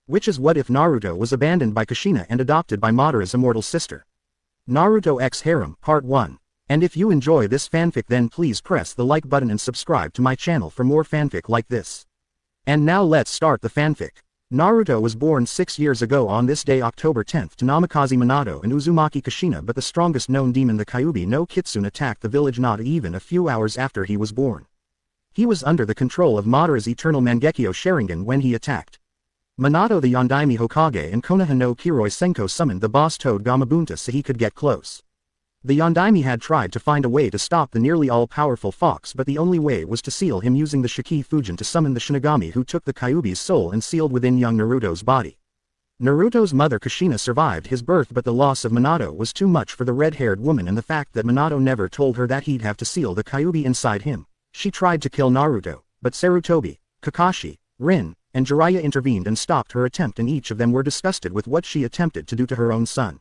Which is what if Naruto was abandoned by Kushina and adopted by Madara's immortal sister. Naruto x Harem, Part 1. And if you enjoy this fanfic then please press the like button and subscribe to my channel for more fanfic like this. And now let's start the fanfic. Naruto was born 6 years ago on this day October 10th to Namikaze Minato and Uzumaki Kushina, but the strongest known demon the Kyuubi no Kitsune attacked the village not even a few hours after he was born. He was under the control of Madara's eternal Mangekyo Sharingan when he attacked. Minato the Yondaime Hokage and Konoha no Kiroi Senko summoned the boss toad Gamabunta so he could get close. The Yondaime had tried to find a way to stop the nearly all-powerful fox, but the only way was to seal him using the Shiki Fujin to summon the Shinigami who took the Kyuubi's soul and sealed within young Naruto's body. Naruto's mother Kushina survived his birth, but the loss of Minato was too much for the red-haired woman, and the fact that Minato never told her that he'd have to seal the Kyuubi inside him. She tried to kill Naruto, but Sarutobi, Kakashi, Rin, and Jiraiya intervened and stopped her attempt, and each of them were disgusted with what she attempted to do to her own son.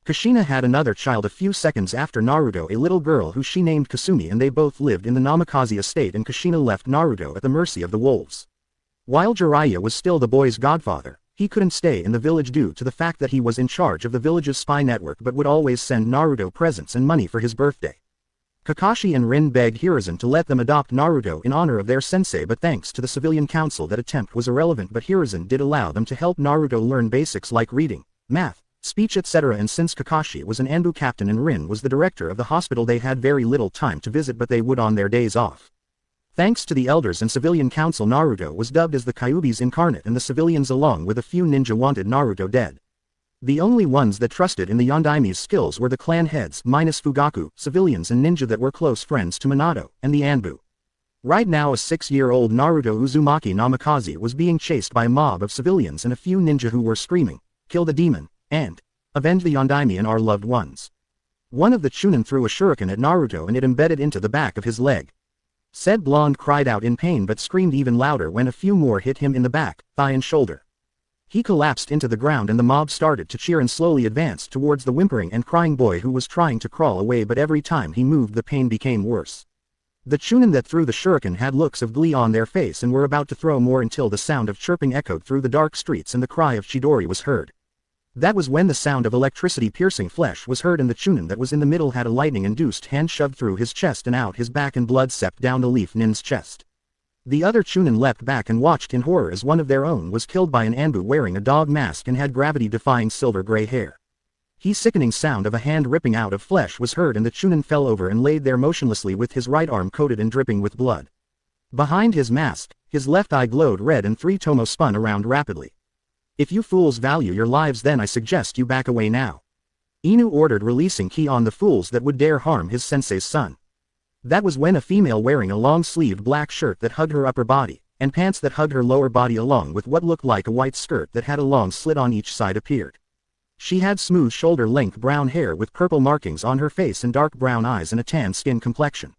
Kushina had another child a few seconds after Naruto, a little girl who she named Kasumi, and they both lived in the Namikaze estate, and Kushina left Naruto at the mercy of the wolves. While Jiraiya was still the boy's godfather, he couldn't stay in the village due to the fact that he was in charge of the village's spy network but would always send Naruto presents and money for his birthday. Kakashi and Rin begged Hiruzen to let them adopt Naruto in honor of their sensei, but thanks to the civilian council that attempt was irrelevant, but Hiruzen did allow them to help Naruto learn basics like reading, math, speech etc. And since Kakashi was an Anbu captain and Rin was the director of the hospital, they had very little time to visit, but they would on their days off. Thanks to the elders and civilian council, Naruto was dubbed as the Kyuubi's incarnate, and the civilians along with a few ninja wanted Naruto dead. The only ones that trusted in the Yondaime's skills were the clan heads minus Fugaku, civilians and ninja that were close friends to Minato, and the Anbu. Right now a 6-year-old Naruto Uzumaki Namikaze was being chased by a mob of civilians and a few ninja who were screaming, "Kill the demon!" and "Avenge the Yondaime and our loved ones." One of the Chunin threw a shuriken at Naruto and it embedded into the back of his leg. Said blonde cried out in pain but screamed even louder when a few more hit him in the back, thigh and shoulder. He collapsed into the ground and the mob started to cheer and slowly advanced towards the whimpering and crying boy who was trying to crawl away, but every time he moved the pain became worse. The Chunin that threw the shuriken had looks of glee on their face and were about to throw more until the sound of chirping echoed through the dark streets and the cry of Chidori was heard. That was when the sound of electricity piercing flesh was heard, and the Chunin that was in the middle had a lightning-induced hand shoved through his chest and out his back, and blood seeped down the Leaf Nin's chest. The other Chunin leapt back and watched in horror as one of their own was killed by an Anbu wearing a dog mask and had gravity-defying silver-gray hair. The sickening sound of a hand ripping out of flesh was heard, and the Chunin fell over and laid there motionlessly with his right arm coated and dripping with blood. Behind his mask, his left eye glowed red and 3 Tomo spun around rapidly. "If you fools value your lives then I suggest you back away now." Inu ordered, releasing ki on the fools that would dare harm his sensei's son. That was when a female wearing a long-sleeved black shirt that hugged her upper body, and pants that hugged her lower body along with what looked like a white skirt that had a long slit on each side appeared. She had smooth shoulder-length brown hair with purple markings on her face and dark brown eyes and a tan skin complexion.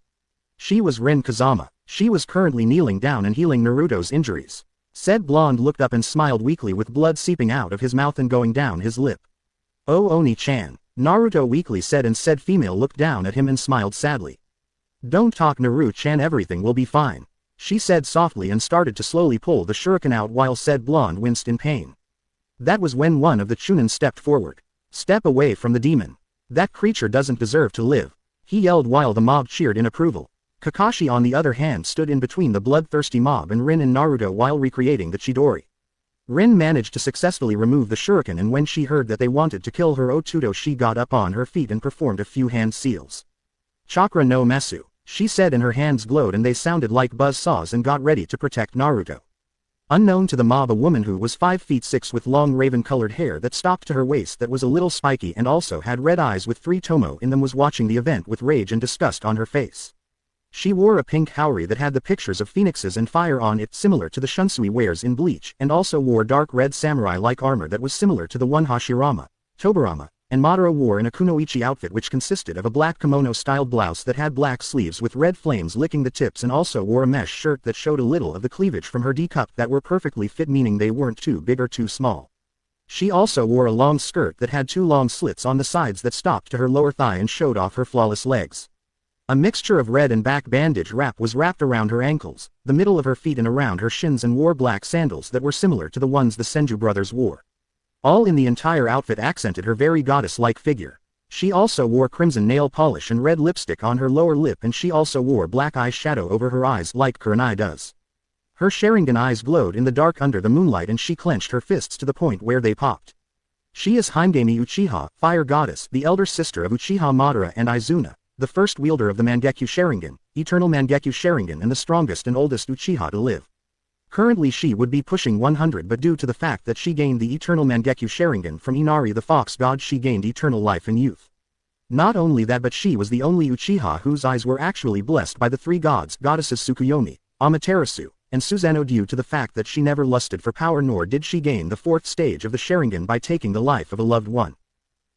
She was Rin Kazama. She was currently kneeling down and healing Naruto's injuries. Said blonde looked up and smiled weakly with blood seeping out of his mouth and going down his lip. "Oh Oni-chan," Naruto weakly said, and said female looked down at him and smiled sadly. "Don't talk Naruto-chan, everything will be fine," she said softly and started to slowly pull the shuriken out while said blonde winced in pain. That was when one of the Chunin stepped forward. "Step away from the demon. That creature doesn't deserve to live," he yelled while the mob cheered in approval. Kakashi on the other hand stood in between the bloodthirsty mob and Rin and Naruto while recreating the Chidori. Rin managed to successfully remove the shuriken, and when she heard that they wanted to kill her Otudo she got up on her feet and performed a few hand seals. "Chakra no Masu," she said, and her hands glowed and they sounded like buzz saws and got ready to protect Naruto. Unknown to the mob, a woman who was 5 feet 6 with long raven-colored hair that stopped to her waist that was a little spiky and also had red eyes with 3 Tomo in them was watching the event with rage and disgust on her face. She wore a pink haori that had the pictures of phoenixes and fire on it similar to the Shunsui wears in Bleach, and also wore dark red samurai-like armor that was similar to the one Hashirama, Tobirama, and Madara wore in a kunoichi outfit, which consisted of a black kimono-styled blouse that had black sleeves with red flames licking the tips, and also wore a mesh shirt that showed a little of the cleavage from her D-cup that were perfectly fit, meaning they weren't too big or too small. She also wore a long skirt that had 2 long slits on the sides that stopped to her lower thigh and showed off her flawless legs. A mixture of red and back bandage wrap was wrapped around her ankles, the middle of her feet and around her shins, and wore black sandals that were similar to the ones the Senju brothers wore. All in the entire outfit accented her very goddess-like figure. She also wore crimson nail polish and red lipstick on her lower lip, and she also wore black eyeshadow over her eyes like Kurenai does. Her Sharingan eyes glowed in the dark under the moonlight, and she clenched her fists to the point where they popped. She is Himegami Uchiha, fire goddess, the elder sister of Uchiha Madara and Izuna, the first wielder of the Mangekyo Sharingan, eternal Mangekyo Sharingan, and the strongest and oldest Uchiha to live. Currently she would be pushing 100, but due to the fact that she gained the eternal Mangekyo Sharingan from Inari the fox god, she gained eternal life and youth. Not only that, but she was the only Uchiha whose eyes were actually blessed by the three goddesses Tsukuyomi, Amaterasu, and Susanoo, due to the fact that she never lusted for power, nor did she gain the fourth stage of the Sharingan by taking the life of a loved one.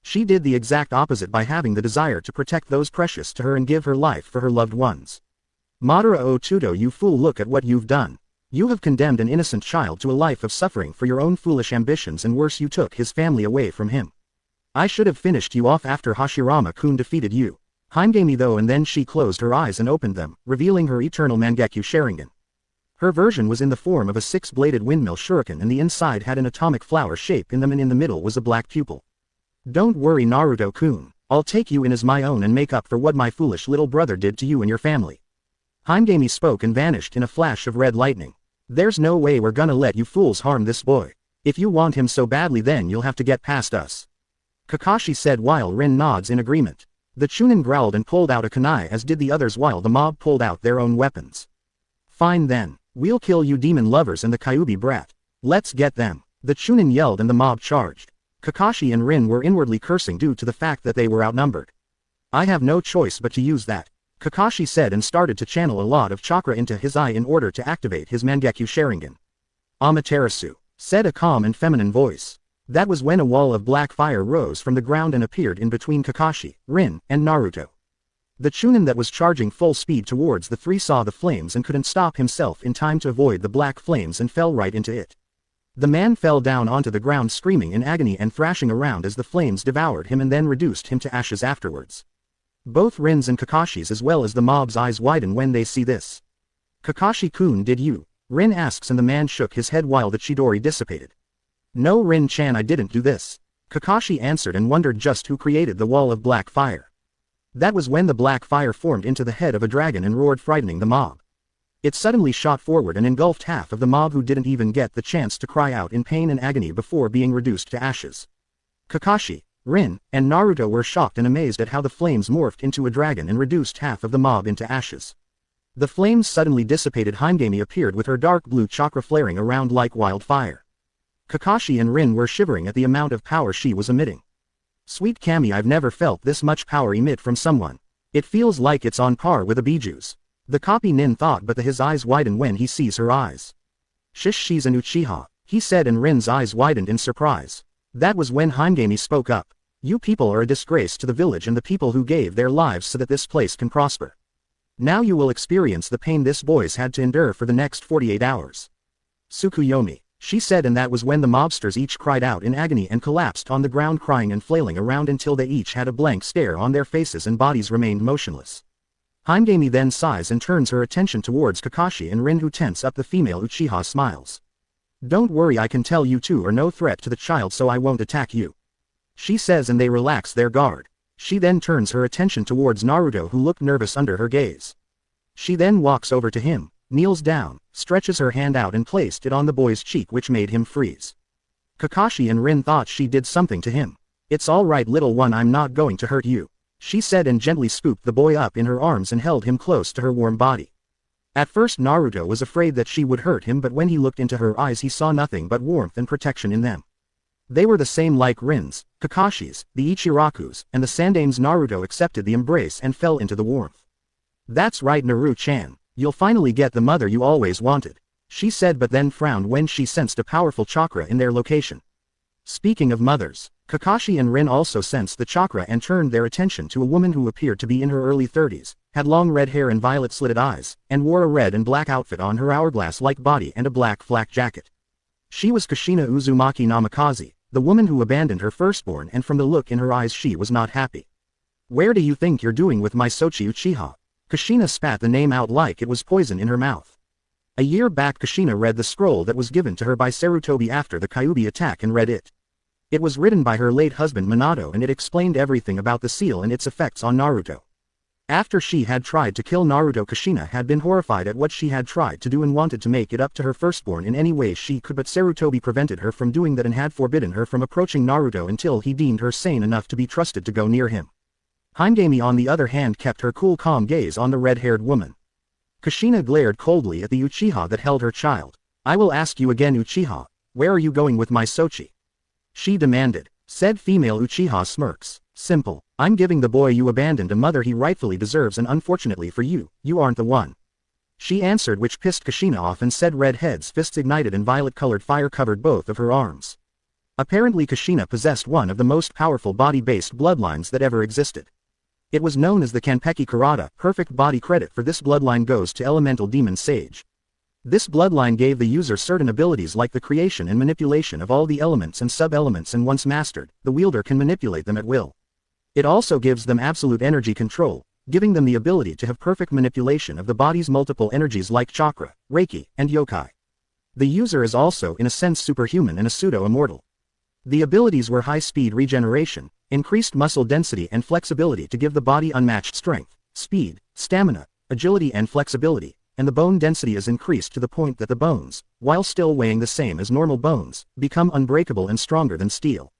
She did the exact opposite by having the desire to protect those precious to her and give her life for her loved ones. Madara Otudo, you fool, look at what you've done. You have condemned an innocent child to a life of suffering for your own foolish ambitions, and worse, you took his family away from him. I should have finished you off after Hashirama-kun defeated you. Himegami though, and then she closed her eyes and opened them, revealing her eternal Mangekyo Sharingan. Her version was in the form of a six-bladed windmill shuriken, and the inside had an atomic flower shape in them, and in the middle was a black pupil. Don't worry, Naruto-kun, I'll take you in as my own and make up for what my foolish little brother did to you and your family. Himegami spoke and vanished in a flash of red lightning. There's no way we're gonna let you fools harm this boy. If you want him so badly, then you'll have to get past us. Kakashi said while Rin nods in agreement. The Chunin growled and pulled out a kunai, as did the others, while the mob pulled out their own weapons. Fine then, we'll kill you demon lovers and the Kyuubi brat. Let's get them. The Chunin yelled and the mob charged. Kakashi and Rin were inwardly cursing due to the fact that they were outnumbered. I have no choice but to use that, Kakashi said, and started to channel a lot of chakra into his eye in order to activate his Mangekyo Sharingan. Amaterasu, said a calm and feminine voice. That was when a wall of black fire rose from the ground and appeared in between Kakashi, Rin, and Naruto. The Chunin that was charging full speed towards the three saw the flames and couldn't stop himself in time to avoid the black flames and fell right into it. The man fell down onto the ground screaming in agony and thrashing around as the flames devoured him and then reduced him to ashes afterwards. Both Rin's and Kakashi's as well as the mob's eyes widen when they see this. Kakashi-kun, did you? Rin asks, and the man shook his head while the Chidori dissipated. No, Rin-chan, I didn't do this. Kakashi answered and wondered just who created the wall of black fire. That was when the black fire formed into the head of a dragon and roared, frightening the mob. It suddenly shot forward and engulfed half of the mob, who didn't even get the chance to cry out in pain and agony before being reduced to ashes. Kakashi, Rin, and Naruto were shocked and amazed at how the flames morphed into a dragon and reduced half of the mob into ashes. The flames suddenly dissipated. Himegami appeared with her dark blue chakra flaring around like wildfire. Kakashi and Rin were shivering at the amount of power she was emitting. Sweet Kami, I've never felt this much power emit from someone. It feels like it's on par with a Biju's. The copy nin thought, but his eyes widen when he sees her eyes. Shish, she's an Uchiha, he said, and Rin's eyes widened in surprise. That was when Himegami spoke up. You people are a disgrace to the village and the people who gave their lives so that this place can prosper. Now you will experience the pain this boy's had to endure for the next 48 hours. Tsukuyomi, she said, and that was when the mobsters each cried out in agony and collapsed on the ground, crying and flailing around until they each had a blank stare on their faces and bodies remained motionless. Himegami then sighs and turns her attention towards Kakashi and Rin, who tense up. The female Uchiha smiles. Don't worry, I can tell you two are no threat to the child, so I won't attack you, she says, and they relax their guard. She then turns her attention towards Naruto, who looked nervous under her gaze. She then walks over to him, kneels down, stretches her hand out and placed it on the boy's cheek, which made him freeze. Kakashi and Rin thought she did something to him. It's all right, little one, I'm not going to hurt you, she said, and gently scooped the boy up in her arms and held him close to her warm body. At first Naruto was afraid that she would hurt him, but when he looked into her eyes he saw nothing but warmth and protection in them. They were the same like Rin's, Kakashi's, the Ichiraku's, and the Sandame's. Naruto accepted the embrace and fell into the warmth. That's right, Naru-chan, you'll finally get the mother you always wanted, she said, but then frowned when she sensed a powerful chakra in their location. Speaking of mothers, Kakashi and Rin also sensed the chakra and turned their attention to a woman who appeared to be in her early 30s, had long red hair and violet-slitted eyes, and wore a red and black outfit on her hourglass-like body and a black flak jacket. She was Kushina Uzumaki Namikaze, the woman who abandoned her firstborn, and from the look in her eyes she was not happy. Where do you think you're doing with my Sochi Uchiha? Kushina spat the name out like it was poison in her mouth. A year back Kushina read the scroll that was given to her by Sarutobi after the Kyuubi attack and read it. It was written by her late husband Minato and it explained everything about the seal and its effects on Naruto. After she had tried to kill Naruto, Kushina had been horrified at what she had tried to do and wanted to make it up to her firstborn in any way she could, but Sarutobi prevented her from doing that and had forbidden her from approaching Naruto until he deemed her sane enough to be trusted to go near him. Hyuga on the other hand kept her cool calm gaze on the red-haired woman. Kushina glared coldly at the Uchiha that held her child. I will ask you again, Uchiha, where are you going with my Sochi? She demanded. Said female Uchiha smirks. Simple. I'm giving the boy you abandoned a mother he rightfully deserves, and unfortunately for you, you aren't the one. She answered, which pissed Kushina off, and said Redhead's fists ignited and violet-colored fire covered both of her arms. Apparently Kushina possessed one of the most powerful body-based bloodlines that ever existed. It was known as the Kanpeki Karada. Perfect body credit for this bloodline goes to Elemental Demon Sage. This bloodline gave the user certain abilities like the creation and manipulation of all the elements and sub-elements, and once mastered, the wielder can manipulate them at will. It also gives them absolute energy control, giving them the ability to have perfect manipulation of the body's multiple energies like chakra, reiki, and yokai. The user is also in a sense superhuman and a pseudo-immortal. The abilities were high-speed regeneration, increased muscle density and flexibility to give the body unmatched strength, speed, stamina, agility and flexibility, and the bone density is increased to the point that the bones, while still weighing the same as normal bones, become unbreakable and stronger than steel.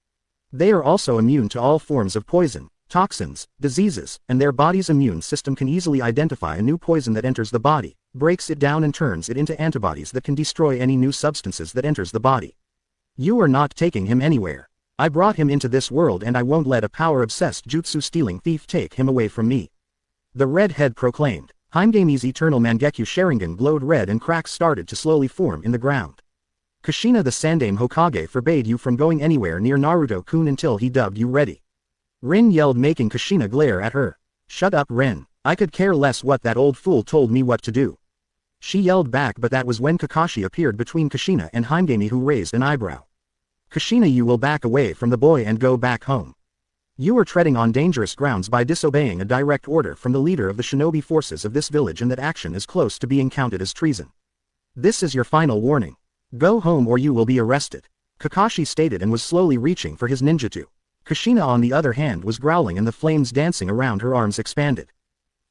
They are also immune to all forms of poison, toxins, diseases, and their body's immune system can easily identify a new poison that enters the body, breaks it down and turns it into antibodies that can destroy any new substances that enters the body. You are not taking him anywhere. I brought him into this world and I won't let a power-obsessed jutsu-stealing thief take him away from me. The redhead proclaimed. Hyuga's eternal Mangekyo Sharingan glowed red and cracks started to slowly form in the ground. Kushina, the Sandaime Hokage, forbade you from going anywhere near Naruto-kun until he dubbed you ready. Rin yelled, making Kushina glare at her. Shut up, Rin. I could care less what that old fool told me what to do. She yelled back, but that was when Kakashi appeared between Kushina and Hyuga, who raised an eyebrow. Kushina, you will back away from the boy and go back home. You are treading on dangerous grounds by disobeying a direct order from the leader of the shinobi forces of this village, and that action is close to being counted as treason. This is your final warning. Go home or you will be arrested. Kakashi stated and was slowly reaching for his ninjutsu. Kushina on the other hand was growling and the flames dancing around her arms expanded.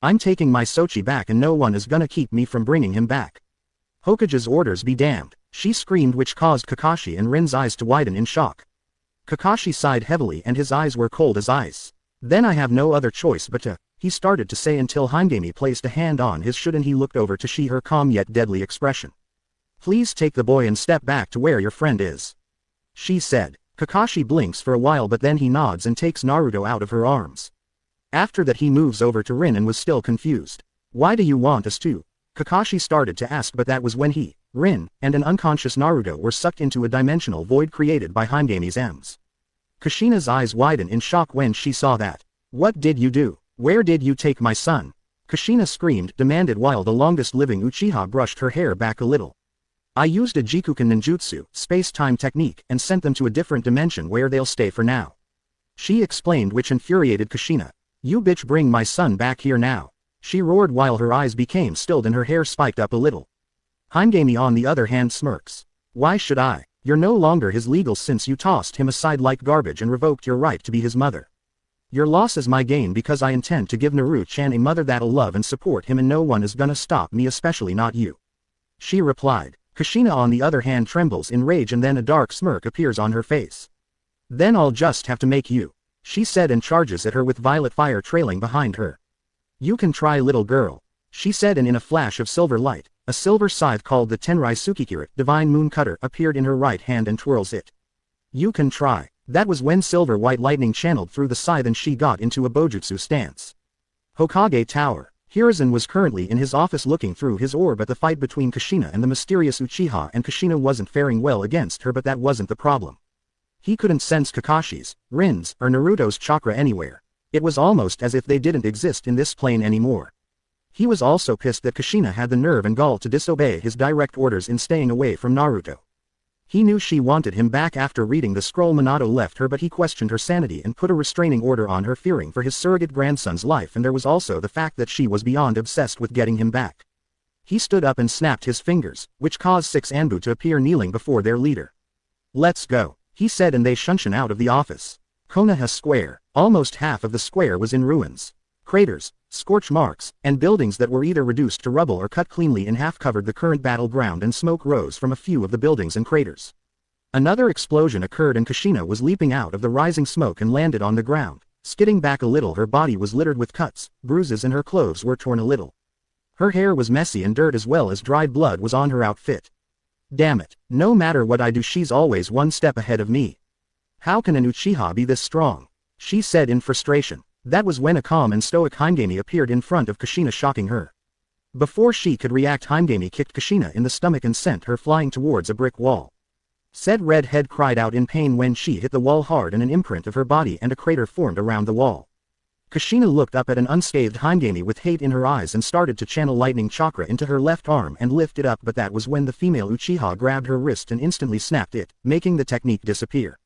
I'm taking my Sochi back and no one is gonna keep me from bringing him back. Hokage's orders be damned, she screamed, which caused Kakashi and Rin's eyes to widen in shock. Kakashi sighed heavily and his eyes were cold as ice. Then I have no other choice but to, he started to say until Hyuga placed a hand on his shoulder and he looked over to see her calm yet deadly expression. Please take the boy and step back to where your friend is. She said. Kakashi blinks for a while but then he nods and takes Naruto out of her arms. After that he moves over to Rin and was still confused. Why do you want us to? Kakashi started to ask, but that was when he, Rin, and an unconscious Naruto were sucked into a dimensional void created by Hyuga's M's. Kushina's eyes widened in shock when she saw that. What did you do? Where did you take my son? Kushina screamed, demanded, while the longest living Uchiha brushed her hair back a little. I used a Jikuken ninjutsu, space-time technique, and sent them to a different dimension where they'll stay for now. She explained, which infuriated Kushina. You bitch, bring my son back here now. She roared while her eyes became stilled and her hair spiked up a little. Hyuga on the other hand smirks. Why should I? You're no longer his legal since you tossed him aside like garbage and revoked your right to be his mother. Your loss is my gain because I intend to give Naruto-chan a mother that'll love and support him and no one is gonna stop me, especially not you. She replied. Kushina on the other hand trembles in rage and then a dark smirk appears on her face. Then I'll just have to make you, she said and charges at her with violet fire trailing behind her. You can try, little girl, she said, and in a flash of silver light, a silver scythe called the Tenrai Tsukikiri, Divine Moon Cutter, appeared in her right hand and twirls it. You can try. That was when silver white lightning channeled through the scythe and she got into a bojutsu stance. Hokage Tower. Hiruzen was currently in his office looking through his orb at the fight between Kushina and the mysterious Uchiha, and Kushina wasn't faring well against her, but that wasn't the problem. He couldn't sense Kakashi's, Rin's, or Naruto's chakra anywhere. It was almost as if they didn't exist in this plane anymore. He was also pissed that Kushina had the nerve and gall to disobey his direct orders in staying away from Naruto. He knew she wanted him back after reading the scroll Minato left her, but he questioned her sanity and put a restraining order on her, fearing for his surrogate grandson's life, and there was also the fact that she was beyond obsessed with getting him back. He stood up and snapped his fingers, which caused 6 Anbu to appear kneeling before their leader. "Let's go," he said, and they shunshin out of the office. Konoha Square. Almost half of the square was in ruins. Craters, scorch marks, and buildings that were either reduced to rubble or cut cleanly in half covered the current battleground, and smoke rose from a few of the buildings and craters. Another explosion occurred and Kushina was leaping out of the rising smoke and landed on the ground. Skidding back a little, her body was littered with cuts, bruises, and her clothes were torn a little. Her hair was messy and dirt as well as dried blood was on her outfit. "Damn it, no matter what I do she's always one step ahead of me. How can an Uchiha be this strong?" she said in frustration. That was when a calm and stoic Himegami appeared in front of Kushina, shocking her. Before she could react, Himegami kicked Kushina in the stomach and sent her flying towards a brick wall. Said redhead cried out in pain when she hit the wall hard, and an imprint of her body and a crater formed around the wall. Kushina looked up at an unscathed Himegami with hate in her eyes and started to channel lightning chakra into her left arm and lift it up, but that was when the female Uchiha grabbed her wrist and instantly snapped it, making the technique disappear.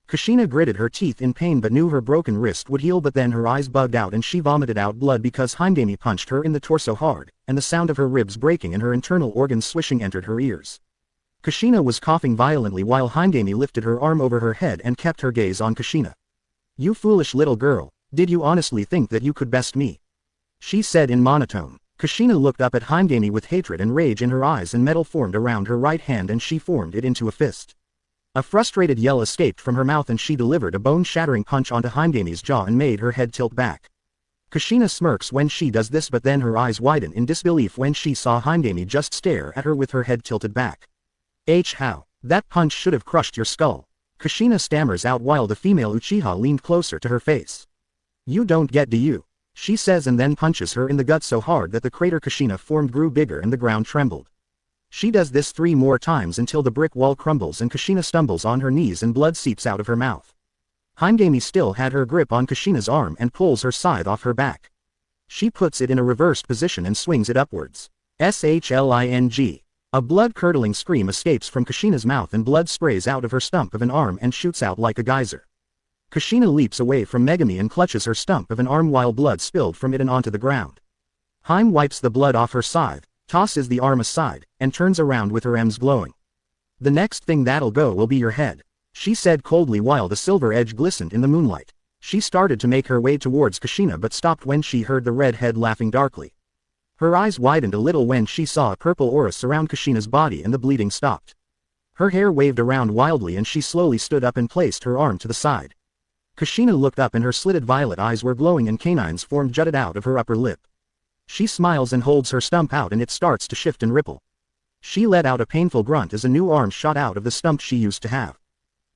Kushina gritted her teeth in pain but knew her broken wrist would heal, but then her eyes bugged out and she vomited out blood because Himegami punched her in the torso hard, and the sound of her ribs breaking and her internal organs swishing entered her ears. Kushina was coughing violently while Himegami lifted her arm over her head and kept her gaze on Kushina. "You foolish little girl, did you honestly think that you could best me?" she said in monotone. Kushina looked up at Himegami with hatred and rage in her eyes, and metal formed around her right hand and she formed it into a fist. A frustrated yell escaped from her mouth and she delivered a bone-shattering punch onto Himegami's jaw and made her head tilt back. Kushina smirks when she does this, but then her eyes widen in disbelief when she saw Himegami just stare at her with her head tilted back. How? That punch should have crushed your skull." Kushina stammers out while the female Uchiha leaned closer to her face. "You don't get, do you?" she says, and then punches her in the gut so hard that the crater Kushina formed grew bigger and the ground trembled. She does this 3 more times until the brick wall crumbles and Kushina stumbles on her knees and blood seeps out of her mouth. Himegami still had her grip on Kushina's arm and pulls her scythe off her back. She puts it in a reversed position and swings it upwards. Shling. A blood-curdling scream escapes from Kushina's mouth and blood sprays out of her stump of an arm and shoots out like a geyser. Kushina leaps away from Megami and clutches her stump of an arm while blood spilled from it and onto the ground. Hime wipes the blood off her scythe, tosses the arm aside, and turns around with her M's glowing. "The next thing that'll go will be your head," she said coldly while the silver edge glistened in the moonlight. She started to make her way towards Kushina but stopped when she heard the red head laughing darkly. Her eyes widened a little when she saw a purple aura surround Kushina's body and the bleeding stopped. Her hair waved around wildly and she slowly stood up and placed her arm to the side. Kushina looked up and her slitted violet eyes were glowing and canines formed jutted out of her upper lip. She smiles and holds her stump out and it starts to shift and ripple. She let out a painful grunt as a new arm shot out of the stump she used to have.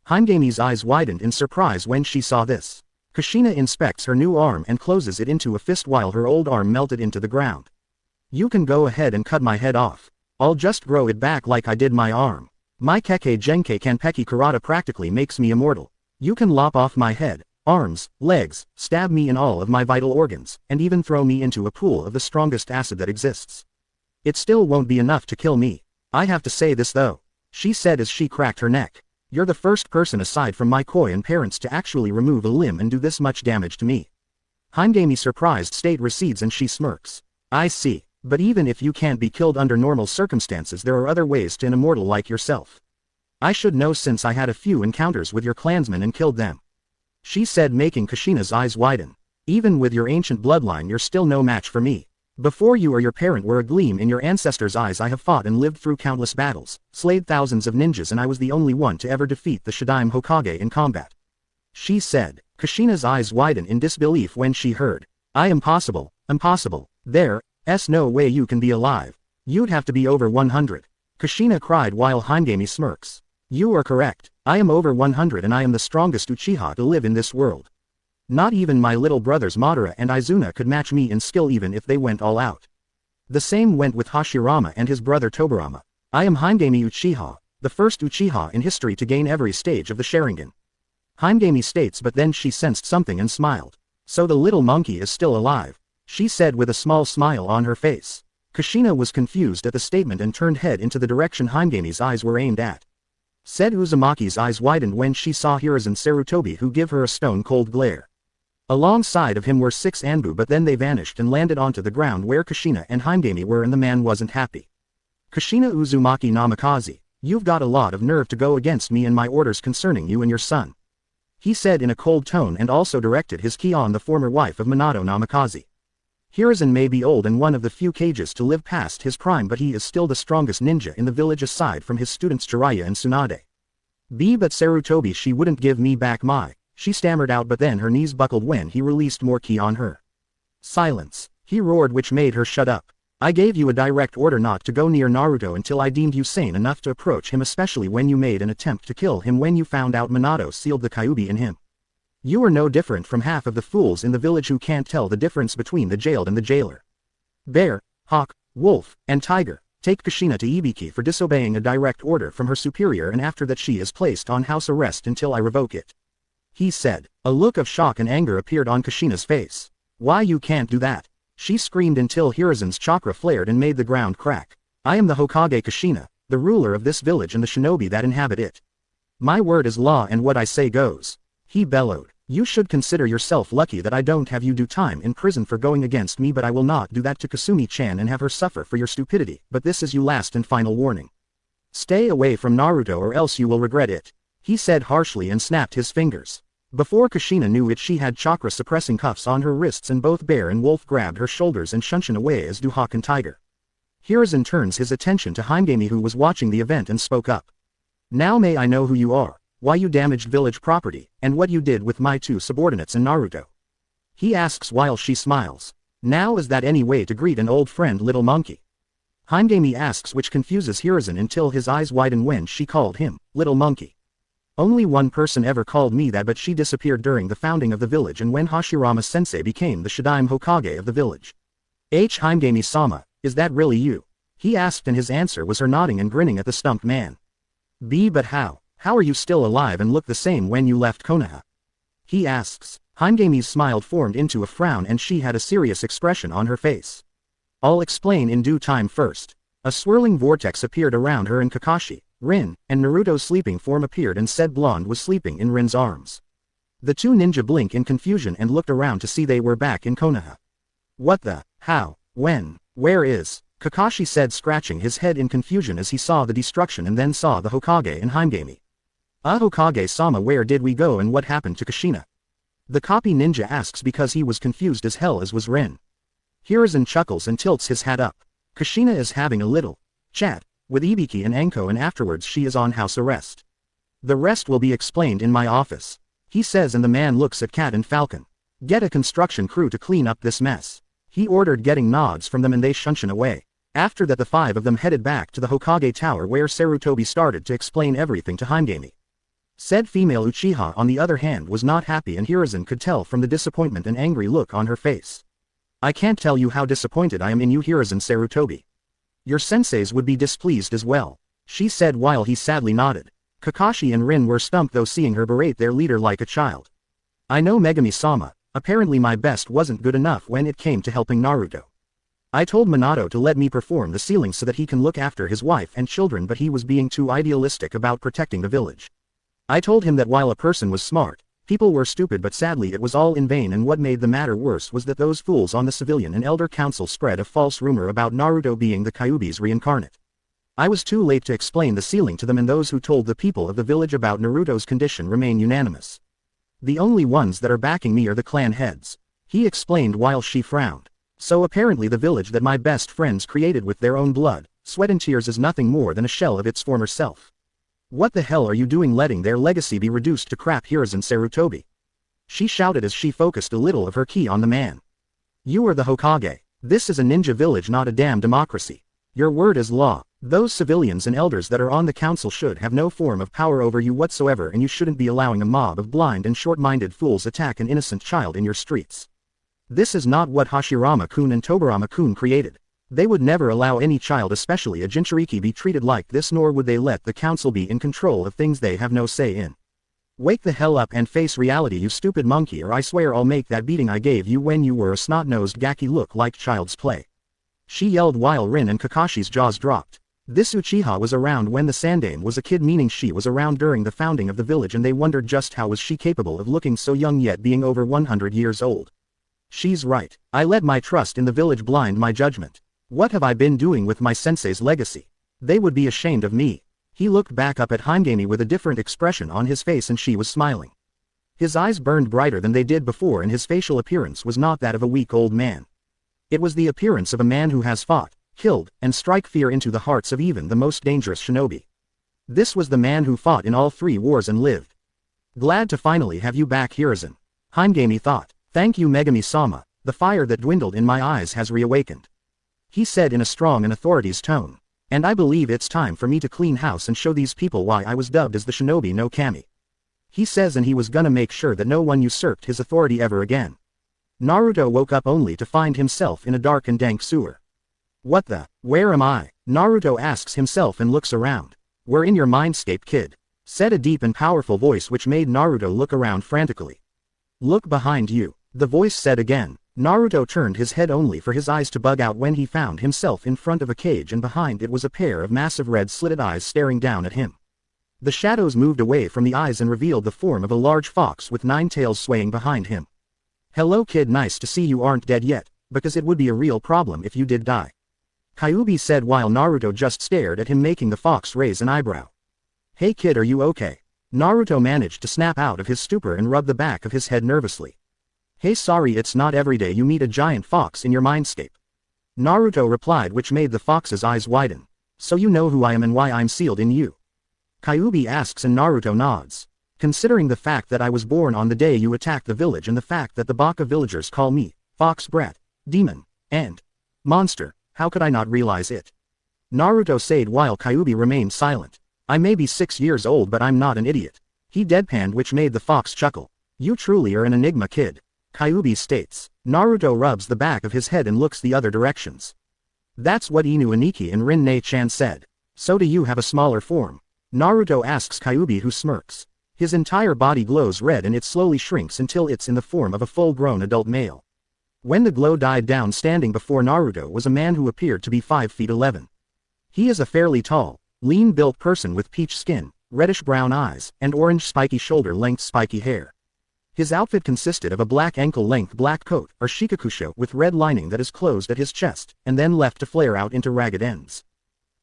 Himegami's eyes widened in surprise when she saw this. Kushina inspects her new arm and closes it into a fist while her old arm melted into the ground. "You can go ahead and cut my head off. I'll just grow it back like I did my arm. My Kekkei Genkei Kanpeki Karata practically makes me immortal. You can lop off my head, arms, legs, stab me in all of my vital organs, and even throw me into a pool of the strongest acid that exists. It still won't be enough to kill me. I have to say this though," she said as she cracked her neck. "You're the first person aside from my Koyan parents to actually remove a limb and do this much damage to me." Himegami's surprised state recedes and she smirks. "I see, but even if you can't be killed under normal circumstances there are other ways to an immortal like yourself. I should know since I had a few encounters with your clansmen and killed them," she said, making Kushina's eyes widen. "Even with your ancient bloodline you're still no match for me. Before you or your parent were a gleam in your ancestors' eyes I have fought and lived through countless battles, slayed thousands of ninjas, and I was the only one to ever defeat the Shidaime Hokage in combat," she said. Kushina's eyes widened in disbelief when she heard, Impossible. There's no way you can be alive. You'd have to be over 100. Kushina cried while Himegami smirks. "You are correct. I am over 100 and I am the strongest Uchiha to live in this world. Not even my little brothers Madara and Izuna could match me in skill even if they went all out. The same went with Hashirama and his brother Tobirama. I am Himegami Uchiha, the first Uchiha in history to gain every stage of the Sharingan." Himegami states, but then she sensed something and smiled. "So the little monkey is still alive," she said with a small smile on her face. Kushina was confused at the statement and turned head into the direction Himegami's eyes were aimed at. Said Uzumaki's eyes widened when she saw Hiruzen Sarutobi, who give her a stone-cold glare. Alongside of him were 6 Anbu, but then they vanished and landed onto the ground where Kushina and Himegami were, and the man wasn't happy. Kushina Uzumaki Namikaze, you've got a lot of nerve to go against me and my orders concerning you and your son. He said in a cold tone, and also directed his ki on the former wife of Minato Namikaze. Hiruzen may be old and one of the few cages to live past his prime, but he is still the strongest ninja in the village aside from his students Jiraiya and Tsunade. But Sarutobi, she wouldn't give me back my, she stammered out, but then her knees buckled when he released more ki on her. Silence, he roared, which made her shut up. I gave you a direct order not to go near Naruto until I deemed you sane enough to approach him, especially when you made an attempt to kill him when you found out Minato sealed the Kyuubi in him. You are no different from half of the fools in the village who can't tell the difference between the jailed and the jailer. Bear, Hawk, Wolf, and Tiger, take Kushina to Ibiki for disobeying a direct order from her superior, and after that she is placed on house arrest until I revoke it. He said. A look of shock and anger appeared on Kushina's face. Why, you can't do that. She screamed until Hiruzen's chakra flared and made the ground crack. I am the Hokage Kushina, the ruler of this village and the shinobi that inhabit it. My word is law and what I say goes. He bellowed. You should consider yourself lucky that I don't have you do time in prison for going against me, but I will not do that to Kasumi-chan and have her suffer for your stupidity, but this is your last and final warning. Stay away from Naruto or else you will regret it, he said harshly and snapped his fingers. Before Kushina knew it, she had chakra-suppressing cuffs on her wrists, and both Bear and Wolf grabbed her shoulders and shunshin away, as do Hawk and Tiger. Hiruzen turns his attention to Himegami, who was watching the event, and spoke up. Now may I know who you are, why you damaged village property, and what you did with my 2 subordinates and Naruto? He asks while she smiles. Now is that any way to greet an old friend, little monkey? Himegami asks, which confuses Hiruzen until his eyes widen when she called him, little monkey. Only one person ever called me that, but she disappeared during the founding of the village and when Hashirama-sensei became the Shidaime Hokage of the village. Himegami-sama, is that really you? He asked, and his answer was her nodding and grinning at the stumped man. But how? How are you still alive and look the same when you left Konoha? He asks. Himegami's smile formed into a frown and she had a serious expression on her face. I'll explain in due time first. A swirling vortex appeared around her and Kakashi, Rin, and Naruto's sleeping form appeared, and said blonde was sleeping in Rin's arms. The 2 ninja blinked in confusion and looked around to see they were back in Konoha. What the, how, when, where is, Kakashi said, scratching his head in confusion as he saw the destruction and then saw the Hokage and Himegami. Hokage-sama, where did we go and what happened to Kushina? The copy ninja asks because he was confused as hell, as was Rin. Hiruzen chuckles and tilts his hat up. Kushina is having a little chat with Ibiki and Anko, and afterwards she is on house arrest. The rest will be explained in my office, he says, and the man looks at Cat and Falcon. Get a construction crew to clean up this mess. He ordered, getting nods from them, and they shunshin away. After that the 5 of them headed back to the Hokage Tower, where Sarutobi started to explain everything to Himegami. Said female Uchiha, on the other hand, was not happy, and Hiruzen could tell from the disappointment and angry look on her face. I can't tell you how disappointed I am in you, Hiruzen Sarutobi. Your senseis would be displeased as well, she said while he sadly nodded. Kakashi and Rin were stumped though, seeing her berate their leader like a child. I know, Megami-sama, apparently my best wasn't good enough when it came to helping Naruto. I told Minato to let me perform the sealing so that he can look after his wife and children, but he was being too idealistic about protecting the village. I told him that while a person was smart, people were stupid, but sadly it was all in vain, and what made the matter worse was that those fools on the civilian and elder council spread a false rumor about Naruto being the Kyuubi's reincarnate. I was too late to explain the sealing to them, and those who told the people of the village about Naruto's condition remain unanimous. The only ones that are backing me are the clan heads, he explained while she frowned. So apparently the village that my best friends created with their own blood, sweat and tears is nothing more than a shell of its former self. What the hell are you doing letting their legacy be reduced to crap, Hiruzen Sarutobi? She shouted as she focused a little of her ki on the man. You are the Hokage. This is a ninja village, not a damn democracy. Your word is law. Those civilians and elders that are on the council should have no form of power over you whatsoever, and you shouldn't be allowing a mob of blind and short-minded fools attack an innocent child in your streets. This is not what Hashirama-kun and Tobirama-kun created. They would never allow any child, especially a Jinchuriki, be treated like this, nor would they let the council be in control of things they have no say in. Wake the hell up and face reality, you stupid monkey, or I swear I'll make that beating I gave you when you were a snot-nosed gaki look like child's play. She yelled while Rin and Kakashi's jaws dropped. This Uchiha was around when the Sandaime was a kid, meaning she was around during the founding of the village, and they wondered just how was she capable of looking so young yet being over 100 years old. She's right. I let my trust in the village blind my judgment. What have I been doing with my sensei's legacy? They would be ashamed of me. He looked back up at Hyuga with a different expression on his face, and she was smiling. His eyes burned brighter than they did before, and his facial appearance was not that of a weak old man. It was the appearance of a man who has fought, killed, and strike fear into the hearts of even the most dangerous shinobi. This was the man who fought in all 3 wars and lived. Glad to finally have you back, Hiruzen. Hyuga thought. Thank you, Megami-sama, the fire that dwindled in my eyes has reawakened. He said in a strong and authority's tone. And I believe it's time for me to clean house and show these people why I was dubbed as the Shinobi no Kami. He says, and he was gonna make sure that no one usurped his authority ever again. Naruto woke up only to find himself in a dark and dank sewer. What the? Where am I? Naruto asks himself and looks around. We're in your mindscape, kid, said a deep and powerful voice, which made Naruto look around frantically. Look behind you, the voice said again. Naruto turned his head only for his eyes to bug out when he found himself in front of a cage, and behind it was a pair of massive red slitted eyes staring down at him. The shadows moved away from the eyes and revealed the form of a large fox with 9 tails swaying behind him. Hello, kid, nice to see you aren't dead yet, because it would be a real problem if you did die. Kyuubi said while Naruto just stared at him, making the fox raise an eyebrow. Hey kid, are you okay? Naruto managed to snap out of his stupor and rub the back of his head nervously. Hey, sorry, it's not every day you meet a giant fox in your mindscape. Naruto replied, which made the fox's eyes widen. So you know who I am and why I'm sealed in you? Kyuubi asks, and Naruto nods. Considering the fact that I was born on the day you attacked the village, and the fact that the Baka villagers call me fox brat, demon, and monster, how could I not realize it? Naruto said while Kyuubi remained silent. I may be 6 years old, but I'm not an idiot. He deadpanned, which made the fox chuckle. You truly are an enigma, kid. Kyuubi states. Naruto rubs the back of his head and looks the other directions. That's what Inu Aniki and Rin-ne-chan said. So do you have a smaller form? Naruto asks Kyuubi, who smirks. His entire body glows red and it slowly shrinks until it's in the form of a full-grown adult male. When the glow died down, standing before Naruto was a man who appeared to be 5 feet 11. He is a fairly tall, lean-built person with peach skin, reddish-brown eyes, and orange spiky shoulder-length spiky hair. His outfit consisted of a black ankle-length black coat, or shikakusho, with red lining that is closed at his chest, and then left to flare out into ragged ends.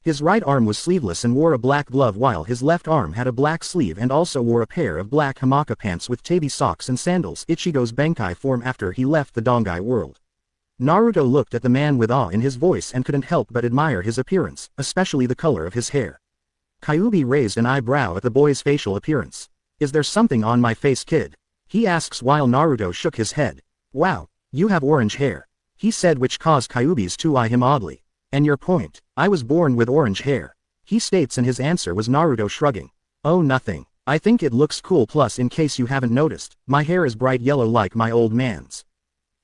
His right arm was sleeveless and wore a black glove, while his left arm had a black sleeve and also wore a pair of black hamaka pants with tabi socks and sandals, Ichigo's Benkai form after he left the Dongai world. Naruto looked at the man with awe in his voice and couldn't help but admire his appearance, especially the color of his hair. Kyuubi raised an eyebrow at the boy's facial appearance. Is there something on my face, kid? He asks while Naruto shook his head. Wow, you have orange hair, he said, which caused Kyuubi's to eye him oddly. And your point? I was born with orange hair, he states, and his answer was Naruto shrugging. Oh, nothing. I think it looks cool, plus in case you haven't noticed, my hair is bright yellow like my old man's,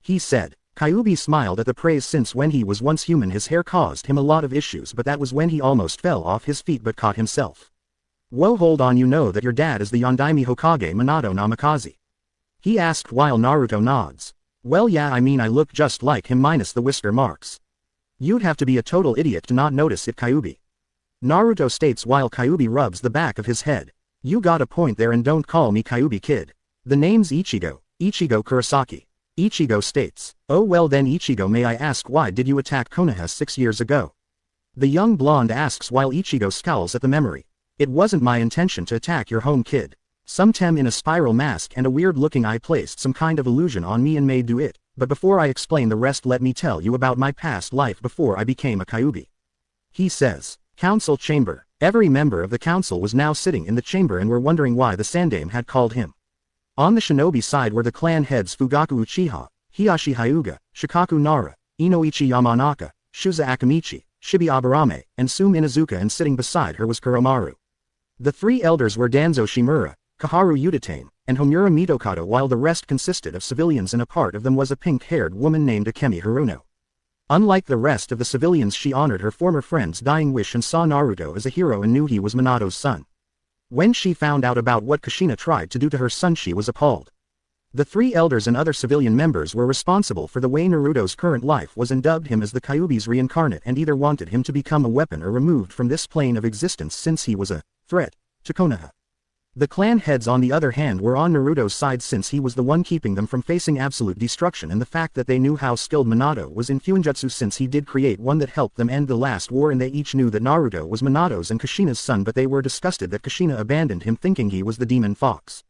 he said. Kyuubi smiled at the praise, since when he was once human his hair caused him a lot of issues, but that was when he almost fell off his feet but caught himself. Whoa, hold on, you know that your dad is the Yondaime Hokage Minato Namikaze? He asked while Naruto nods. Well, yeah, I mean I look just like him minus the whisker marks. You'd have to be a total idiot to not notice it, Kyuubi. Naruto states while Kyuubi rubs the back of his head. You got a point there, and don't call me Kyuubi, kid. The name's Ichigo Kurosaki. Ichigo states. Oh well then, Ichigo, may I ask why did you attack Konoha 6 years ago? The young blonde asks while Ichigo scowls at the memory. It wasn't my intention to attack your home, kid. Some tem in a spiral mask and a weird-looking eye placed some kind of illusion on me and made do it, but before I explain the rest, let me tell you about my past life before I became a Kyuubi. He says. Council chamber. Every member of the council was now sitting in the chamber and were wondering why the Sandaime had called him. On the shinobi side were the clan heads Fugaku Uchiha, Hiyashi Hyuga, Shikaku Nara, Inoichi Yamanaka, Shuza Akamichi, Shibi Aburame, and Sum Inazuka, and sitting beside her was Kuromaru. The 3 elders were Danzo Shimura, Kaharu Udatane, and Homura Mitokado, while the rest consisted of civilians, and a part of them was a pink-haired woman named Akemi Haruno. Unlike the rest of the civilians, she honored her former friend's dying wish and saw Naruto as a hero and knew he was Minato's son. When she found out about what Kushina tried to do to her son, she was appalled. The three elders and other civilian members were responsible for the way Naruto's current life was and dubbed him as the Kyuubi's reincarnate and either wanted him to become a weapon or removed from this plane of existence since he was a threat to Konoha. The clan heads on the other hand were on Naruto's side since he was the one keeping them from facing absolute destruction, and the fact that they knew how skilled Minato was in Fuinjutsu since he did create one that helped them end the last war, and they each knew that Naruto was Minato's and Kushina's son, but they were disgusted that Kushina abandoned him thinking he was the demon fox.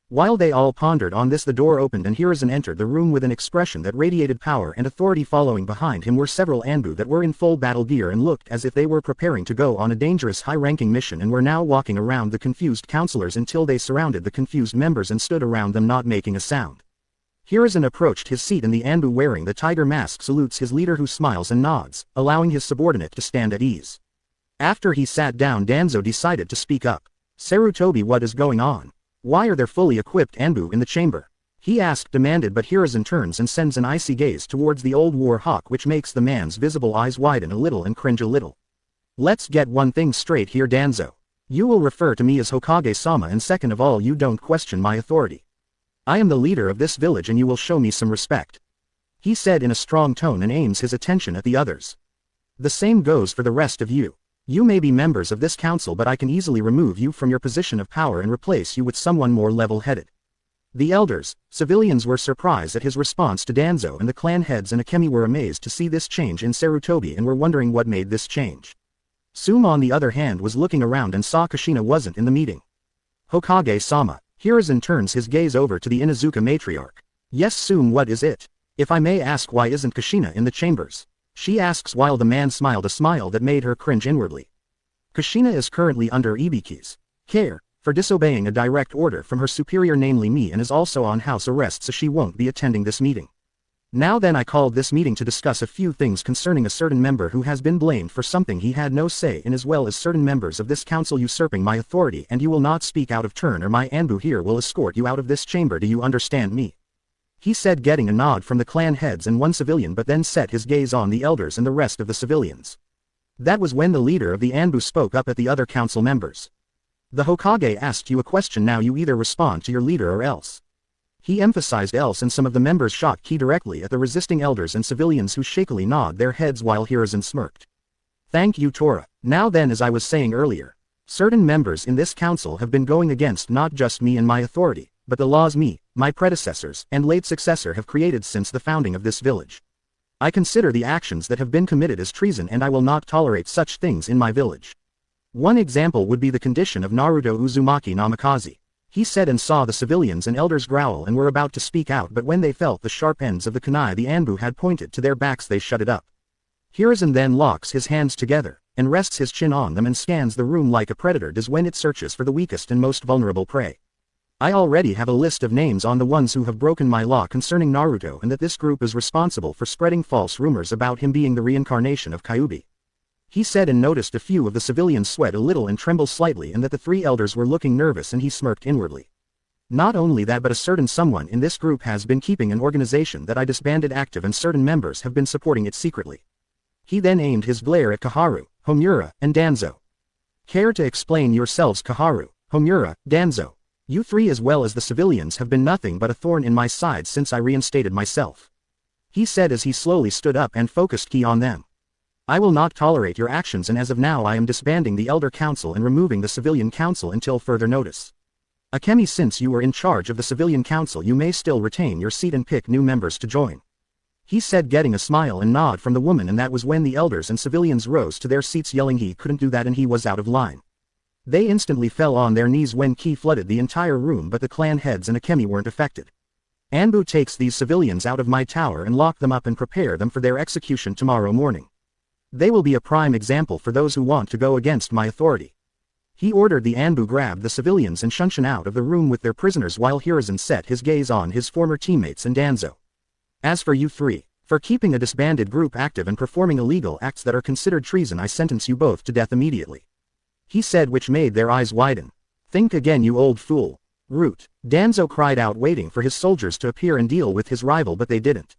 While they all pondered on this, the door opened and Hiruzen entered the room with an expression that radiated power and authority. Following behind him were several Anbu that were in full battle gear and looked as if they were preparing to go on a dangerous high-ranking mission and were now walking around the confused counselors until they surrounded the confused members and stood around them not making a sound. Hiruzen approached his seat and the Anbu wearing the tiger mask salutes his leader, who smiles and nods, allowing his subordinate to stand at ease. After he sat down, Danzo decided to speak up. "Sarutobi, what is going on? Why are there fully equipped Anbu in the chamber?" he asked, demanded, but Hiruzen turns and sends an icy gaze towards the old war hawk, which makes the man's visible eyes widen a little and cringe a little. "Let's get one thing straight here, Danzo. You will refer to me as Hokage-sama, and second of all, you don't question my authority. I am the leader of this village and you will show me some respect," he said in a strong tone and aims his attention at the others. "The same goes for the rest of you. You may be members of this council, but I can easily remove you from your position of power and replace you with someone more level-headed." The elders, civilians were surprised at his response to Danzo, and the clan heads and Akemi were amazed to see this change in Sarutobi and were wondering what made this change. Suma on the other hand was looking around and saw Kushina wasn't in the meeting. "Hokage-sama." Hiruzen turns his gaze over to the Inuzuka matriarch. "Yes, Sum, what is it? If I may ask, why isn't Kushina in the chambers?" she asks, while the man smiled a smile that made her cringe inwardly. "Kushina is currently under Ibiki's care for disobeying a direct order from her superior, namely me, and is also on house arrest, so she won't be attending this meeting. Now then, I called this meeting to discuss a few things concerning a certain member who has been blamed for something he had no say in, as well as certain members of this council usurping my authority, and you will not speak out of turn or my Anbu here will escort you out of this chamber. Do you understand me?" he said, getting a nod from the clan heads and one civilian, but then set his gaze on the elders and the rest of the civilians. That was when the leader of the Anbu spoke up at the other council members. "The Hokage asked you a question, now you either respond to your leader or else." He emphasized else, and some of the members shot key directly at the resisting elders and civilians, who shakily nod their heads while Hiruzen smirked. "Thank you, Tora. Now then, as I was saying earlier, certain members in this council have been going against not just me and my authority, but the laws me, my predecessors, and late successor have created since the founding of this village. I consider the actions that have been committed as treason, and I will not tolerate such things in my village. One example would be the condition of Naruto Uzumaki Namikaze," he said, and saw the civilians and elders growl and were about to speak out, but when they felt the sharp ends of the kunai the Anbu had pointed to their backs, they shut it up. Hiruzen then locks his hands together, and rests his chin on them and scans the room like a predator does when it searches for the weakest and most vulnerable prey. "I already have a list of names on the ones who have broken my law concerning Naruto, and that this group is responsible for spreading false rumors about him being the reincarnation of Kyuubi," he said, and noticed a few of the civilians sweat a little and tremble slightly, and that the three elders were looking nervous, and he smirked inwardly. "Not only that, but a certain someone in this group has been keeping an organization that I disbanded active, and certain members have been supporting it secretly." He then aimed his glare at Kaharu, Homura, and Danzo. "Care to explain yourselves, Kaharu, Homura, Danzo? You three as well as the civilians have been nothing but a thorn in my side since I reinstated myself," he said as he slowly stood up and focused key on them. "I will not tolerate your actions, and as of now I am disbanding the Elder Council and removing the Civilian Council until further notice. Akemi, since you were in charge of the Civilian Council, you may still retain your seat and pick new members to join," he said, getting a smile and nod from the woman, and that was when the elders and civilians rose to their seats yelling he couldn't do that and he was out of line. They instantly fell on their knees when ki flooded the entire room, but the clan heads and Akemi weren't affected. "Anbu takes these civilians out of my tower and lock them up and prepare them for their execution tomorrow morning. They will be a prime example for those who want to go against my authority." He ordered the Anbu grab the civilians and shunshin out of the room with their prisoners, while Hiruzen set his gaze on his former teammates and Danzo. "As for you three, for keeping a disbanded group active and performing illegal acts that are considered treason, I sentence you both to death immediately," he said, which made their eyes widen. "Think again, you old fool." "Root," Danzo cried out, waiting for his soldiers to appear and deal with his rival, but they didn't.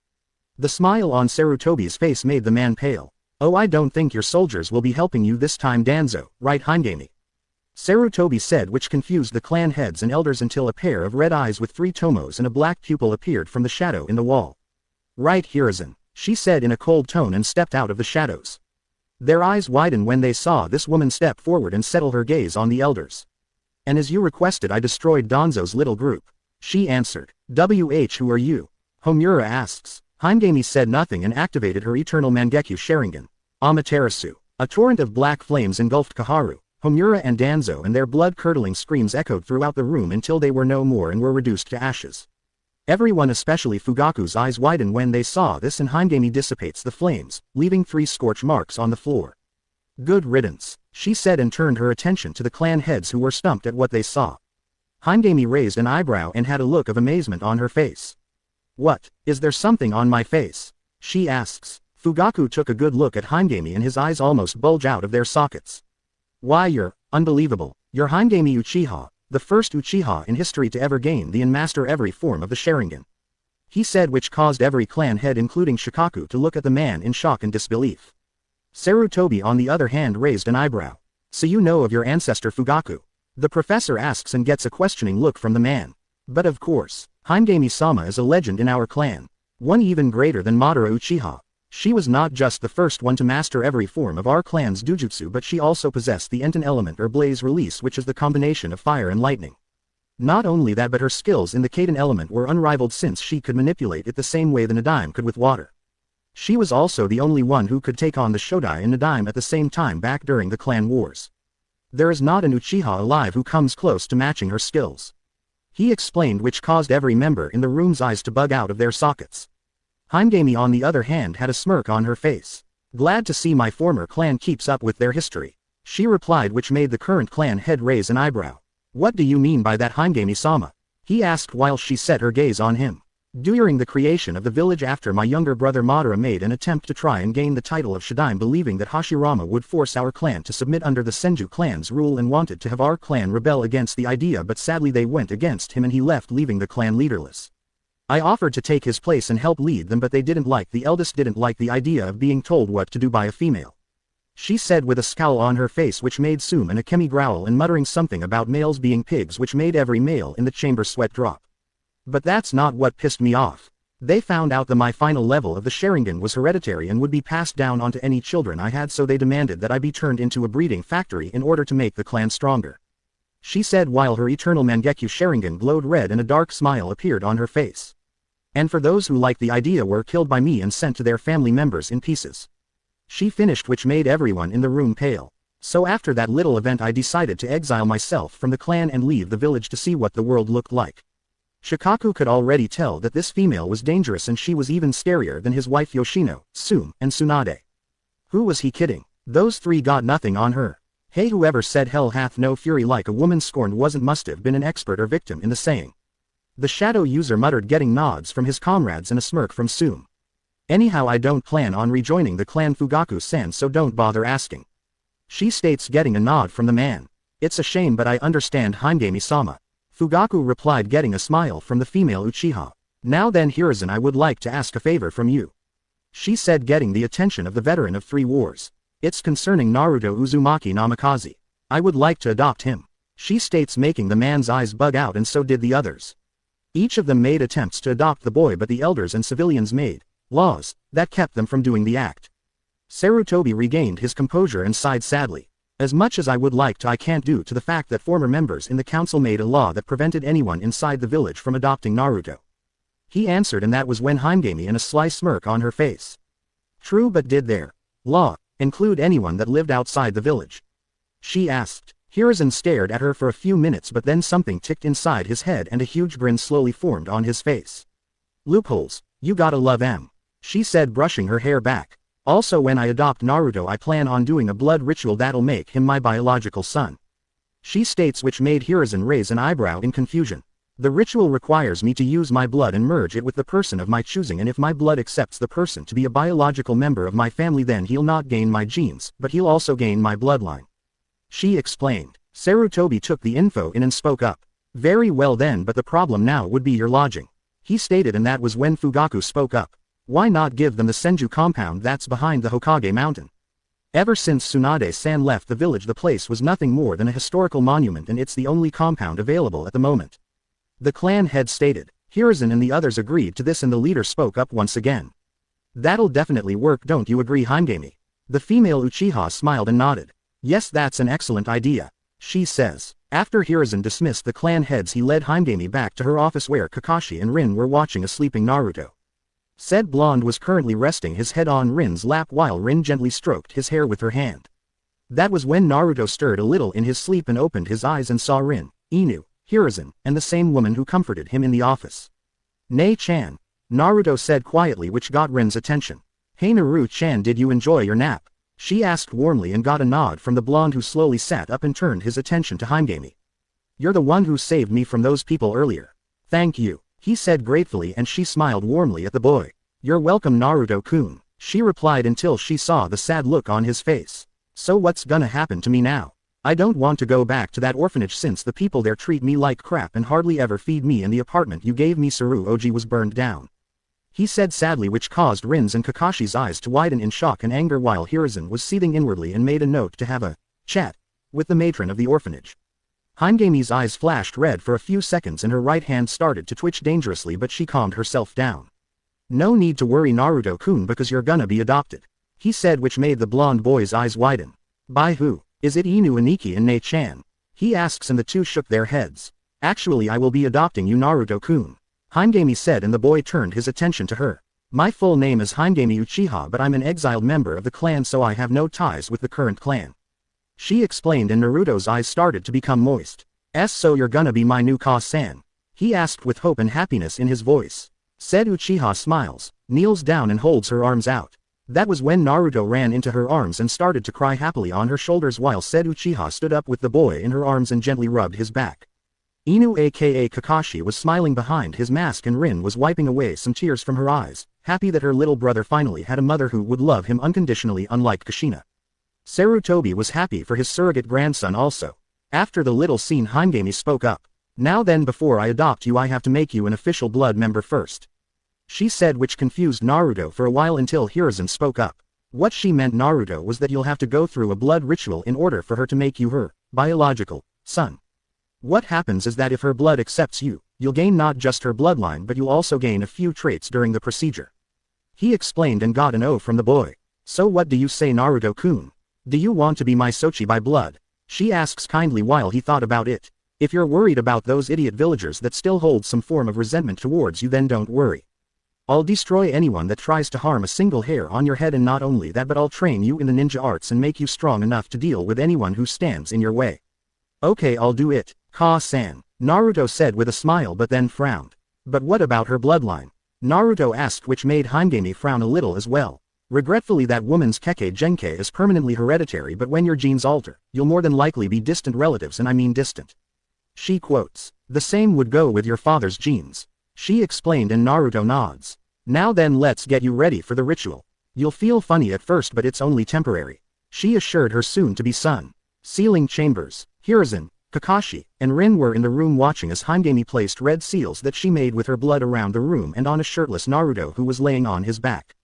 The smile on Sarutobi's face made the man pale. "Oh, I don't think your soldiers will be helping you this time, Danzo, right, Hingami?" Sarutobi said, which confused the clan heads and elders until a pair of red eyes with 3 tomos and a black pupil appeared from the shadow in the wall. Right, Hiruzen, she said in a cold tone and stepped out of the shadows. Their eyes widened when they saw this woman step forward and settle her gaze on the elders. And as you requested, I destroyed Danzo's little group. She answered. Who are you? Homura asks. Himegami said nothing and activated her eternal Mangekyo Sharingan. Amaterasu. A torrent of black flames engulfed Kaharu, Homura and Danzo, and their blood-curdling screams echoed throughout the room until they were no more and were reduced to ashes. Everyone, especially Fugaku's eyes, widened when they saw this, and Himegami dissipates the flames, leaving 3 scorch marks on the floor. Good riddance, she said and turned her attention to the clan heads who were stumped at what they saw. Himegami raised an eyebrow and had a look of amazement on her face. What, is there something on my face? She asks. Fugaku took a good look at Himegami and his eyes almost bulge out of their sockets. Why, you're unbelievable. You're Himegami Uchiha, the first Uchiha in history to ever gain the and master every form of the Sharingan. He said, which caused every clan head including Shikaku to look at the man in shock and disbelief. Sarutobi on the other hand raised an eyebrow. So you know of your ancestor Fugaku? The professor asks and gets a questioning look from the man. But of course, Himegami-sama is a legend in our clan. One even greater than Madara Uchiha. She was not just the first one to master every form of our clan's dujutsu, but she also possessed the Enten element or blaze release, which is the combination of fire and lightning. Not only that, but her skills in the Kaden element were unrivaled, since she could manipulate it the same way the Nadaime could with water. She was also the only one who could take on the Shodai and Nadaime at the same time back during the clan wars. There is not an Uchiha alive who comes close to matching her skills. He explained, which caused every member in the room's eyes to bug out of their sockets. Himegami on the other hand had a smirk on her face. Glad to see my former clan keeps up with their history, she replied, which made the current clan head raise an eyebrow. What do you mean by that, Himegami-sama? He asked while she set her gaze on him. During the creation of the village, after my younger brother Madara made an attempt to try and gain the title of Shadaime, believing that Hashirama would force our clan to submit under the Senju clan's rule and wanted to have our clan rebel against the idea, but sadly they went against him and he left, leaving the clan leaderless. I offered to take his place and help lead them, but they didn't like, the eldest didn't like the idea of being told what to do by a female. She said with a scowl on her face, which made Sum and Akemi growl, and muttering something about males being pigs, which made every male in the chamber sweat drop. But that's not what pissed me off. They found out that my final level of the Sharingan was hereditary and would be passed down onto any children I had, so they demanded that I be turned into a breeding factory in order to make the clan stronger. She said while her eternal Mangekyo Sharingan glowed red and a dark smile appeared on her face. And for those who liked the idea were killed by me and sent to their family members in pieces. She finished, which made everyone in the room pale. So after that little event I decided to exile myself from the clan and leave the village to see what the world looked like. Shikaku could already tell that this female was dangerous, and she was even scarier than his wife Yoshino, Sum, and Tsunade. Who was he kidding? Those 3 got nothing on her. Hey, whoever said hell hath no fury like a woman scorned must have been an expert or victim in the saying. The shadow user muttered, getting nods from his comrades and a smirk from Sum. Anyhow, I don't plan on rejoining the clan Fugaku-san, so don't bother asking. She states, getting a nod from the man. It's a shame, but I understand, Himegami-sama. Fugaku replied, getting a smile from the female Uchiha. Now then, Hiruzen, I would like to ask a favor from you. She said, getting the attention of the veteran of 3 wars. It's concerning Naruto Uzumaki Namikaze. I would like to adopt him. She states, making the man's eyes bug out, and so did the others. Each of them made attempts to adopt the boy, but the elders and civilians made laws that kept them from doing the act. Sarutobi regained his composure and sighed sadly. As much as I would like to, I can't, due to the fact that former members in the council made a law that prevented anyone inside the village from adopting Naruto. He answered, and that was when Himegami and a sly smirk on her face. True, but did their law include anyone that lived outside the village? She asked. Hiruzen stared at her for a few minutes, but then something ticked inside his head and a huge grin slowly formed on his face. Loopholes, you gotta love 'em. She said, brushing her hair back. Also, when I adopt Naruto, I plan on doing a blood ritual that'll make him my biological son. She states, which made Hiruzen raise an eyebrow in confusion. The ritual requires me to use my blood and merge it with the person of my choosing, and if my blood accepts the person to be a biological member of my family, then he'll not gain my genes, but he'll also gain my bloodline. She explained. Sarutobi took the info in and spoke up. Very well then, but the problem now would be your lodging. He stated, and that was when Fugaku spoke up. Why not give them the Senju compound that's behind the Hokage mountain? Ever since Tsunade-san left the village, the place was nothing more than a historical monument, and it's the only compound available at the moment. The clan head stated. Hiruzen and the others agreed to this, and the leader spoke up once again. That'll definitely work, don't you agree, Himegami? The female Uchiha smiled and nodded. Yes, that's an excellent idea, she says. After Hiruzen dismissed the clan heads, he led Himegami back to her office where Kakashi and Rin were watching a sleeping Naruto. Said blonde was currently resting his head on Rin's lap while Rin gently stroked his hair with her hand. That was when Naruto stirred a little in his sleep and opened his eyes and saw Rin, Inu, Hiruzen, and the same woman who comforted him in the office. "Nei-chan," Naruto said quietly, which got Rin's attention. "Hey Naru-chan, did you enjoy your nap?" she asked warmly and got a nod from the blonde, who slowly sat up and turned his attention to Himegami. "You're the one who saved me from those people earlier." "Thank you," he said gratefully, and she smiled warmly at the boy. "You're welcome, Naruto-kun," she replied until she saw the sad look on his face. "So what's gonna happen to me now? I don't want to go back to that orphanage since the people there treat me like crap and hardly ever feed me, and the apartment you gave me, Saruoji, was burned down," he said sadly, which caused Rin's and Kakashi's eyes to widen in shock and anger, while Hiruzen was seething inwardly and made a note to have a chat with the matron of the orphanage. Himegami's eyes flashed red for a few seconds and her right hand started to twitch dangerously, but she calmed herself down. "No need to worry, Naruto-kun, because you're gonna be adopted," he said, which made the blonde boy's eyes widen. "By who? Is it Inu, Aniki, and Nei-chan?" he asks, and the two shook their heads. "Actually, I will be adopting you, Naruto-kun," Himegami said, and the boy turned his attention to her. "My full name is Himegami Uchiha, but I'm an exiled member of the clan, so I have no ties with the current clan," she explained, and Naruto's eyes started to become moist. "So you're gonna be my new Ka-san?" he asked with hope and happiness in his voice. Said Uchiha smiles, kneels down and holds her arms out. That was when Naruto ran into her arms and started to cry happily on her shoulders, while said Uchiha stood up with the boy in her arms and gently rubbed his back. Inu aka Kakashi was smiling behind his mask, and Rin was wiping away some tears from her eyes, happy that her little brother finally had a mother who would love him unconditionally, unlike Kushina. Sarutobi was happy for his surrogate grandson also. After the little scene, Himegami spoke up. "Now then, before I adopt you, I have to make you an official blood member first," she said, which confused Naruto for a while until Hiruzen spoke up. What she meant, Naruto, was that you'll have to go through a blood ritual in order for her to make you her biological son. What happens is that if her blood accepts you, you'll gain not just her bloodline, but you'll also gain a few traits during the procedure, he explained, and got an O from the boy. "So what do you say, Naruto-kun? Do you want to be my Sochi by blood?" she asks kindly while he thought about it. "If you're worried about those idiot villagers that still hold some form of resentment towards you, then don't worry. I'll destroy anyone that tries to harm a single hair on your head, and not only that, but I'll train you in the ninja arts and make you strong enough to deal with anyone who stands in your way." "Okay, I'll do it, Ka-san," Naruto said with a smile, but then frowned. "But what about her bloodline?" Naruto asked, which made Himegami frown a little as well. "Regretfully, that woman's Kekkei Genkei is permanently hereditary, but when your genes alter, you'll more than likely be distant relatives, and I mean distant," she quotes. "The same would go with your father's genes," she explained, and Naruto nods. "Now then, let's get you ready for the ritual. You'll feel funny at first, but it's only temporary," she assured her soon-to-be son. Sealing chambers. Hiruzen, Kakashi, and Rin were in the room watching as Himegami placed red seals that she made with her blood around the room and on a shirtless Naruto who was laying on his back.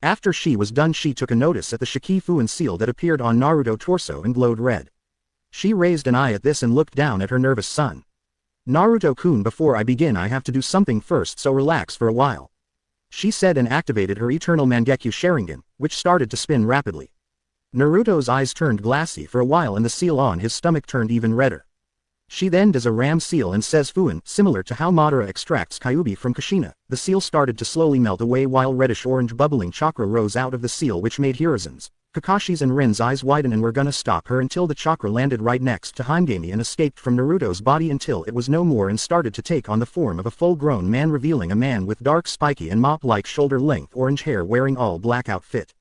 After she was done, she took a notice at the Shikifuin seal that appeared on Naruto's torso and glowed red. She raised an eye at this and looked down at her nervous son. "Naruto-kun, before I begin, I have to do something first, so relax for a while," she said, and activated her eternal Mangekyo Sharingan, which started to spin rapidly. Naruto's eyes turned glassy for a while, and the seal on his stomach turned even redder. She then does a ram seal and says Fuin, similar to how Madara extracts Kyuubi from Kushina. The seal started to slowly melt away while reddish-orange bubbling chakra rose out of the seal, which made Hiruzen's, Kakashi's and Rin's eyes widen and were gonna stop her until the chakra landed right next to Himegami and escaped from Naruto's body until it was no more and started to take on the form of a full-grown man, revealing a man with dark, spiky and mop-like shoulder-length orange hair wearing all black outfit.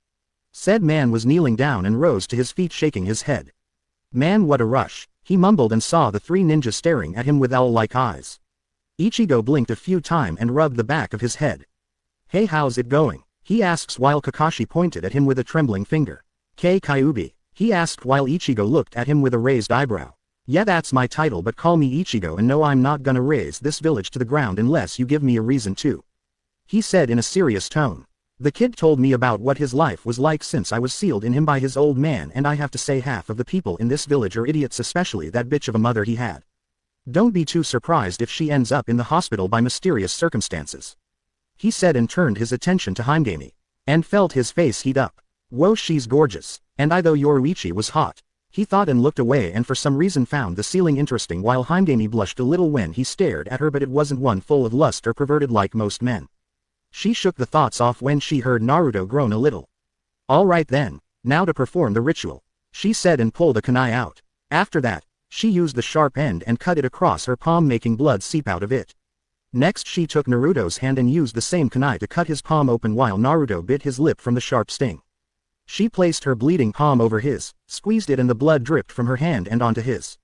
Said man was kneeling down and rose to his feet, shaking his head. "Man, what a rush," he mumbled, and saw the three ninjas staring at him with owl-like eyes. Ichigo blinked a few times and rubbed the back of his head. "Hey, how's it going?" he asks while Kakashi pointed at him with a trembling finger. "Kei Kyuubi?" he asked while Ichigo looked at him with a raised eyebrow. "Yeah, that's my title, but call me Ichigo, and no, I'm not gonna raze this village to the ground unless you give me a reason to," he said in a serious tone. The kid told me about what his life was like since I was sealed in him by his old man, and I have to say half of the people in this village are idiots, especially that bitch of a mother he had. Don't be too surprised if she ends up in the hospital by mysterious circumstances. He said and turned his attention to Hyuga. And felt his face heat up. Whoa, she's gorgeous. And I though Yoruichi was hot. He thought and looked away and for some reason found the ceiling interesting while Hyuga blushed a little when he stared at her, but it wasn't one full of lust or perverted like most men. She shook the thoughts off when she heard Naruto groan a little. Alright then, now to perform the ritual, she said and pulled a kunai out. After that, she used the sharp end and cut it across her palm, making blood seep out of it. Next she took Naruto's hand and used the same kunai to cut his palm open while Naruto bit his lip from the sharp sting. She placed her bleeding palm over his, squeezed it and the blood dripped from her hand and onto his.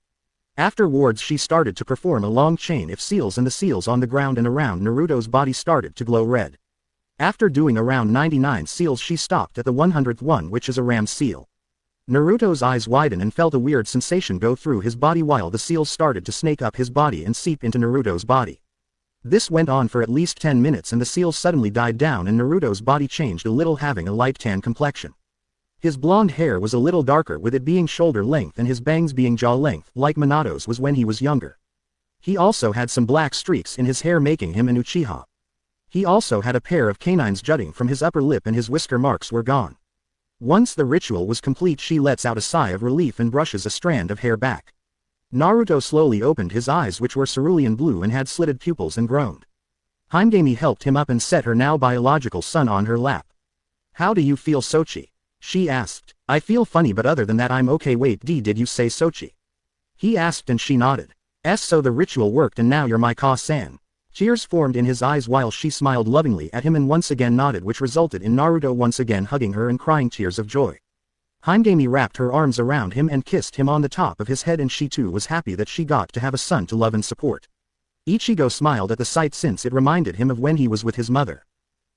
Afterwards she started to perform a long chain of seals, and the seals on the ground and around Naruto's body started to glow red. After doing around 99 seals she stopped at the 100th one, which is a ram seal. Naruto's eyes widened and felt a weird sensation go through his body while the seals started to snake up his body and seep into Naruto's body. This went on for at least 10 minutes and the seals suddenly died down and Naruto's body changed a little, having a light tan complexion. His blonde hair was a little darker, with it being shoulder length and his bangs being jaw length like Minato's was when he was younger. He also had some black streaks in his hair, making him an Uchiha. He also had a pair of canines jutting from his upper lip and his whisker marks were gone. Once the ritual was complete she lets out a sigh of relief and brushes a strand of hair back. Naruto slowly opened his eyes, which were cerulean blue and had slitted pupils, and groaned. Hyuga helped him up and set her now biological son on her lap. How do you feel, Sochi? She asked. I feel funny, but other than that I'm okay. Wait, did you say Sochi? He asked and she nodded. So the ritual worked and now you're my Ka-san. Tears formed in his eyes while she smiled lovingly at him and once again nodded, which resulted in Naruto once again hugging her and crying tears of joy. Hyuga wrapped her arms around him and kissed him on the top of his head, and she too was happy that she got to have a son to love and support. Ichigo smiled at the sight since it reminded him of when he was with his mother.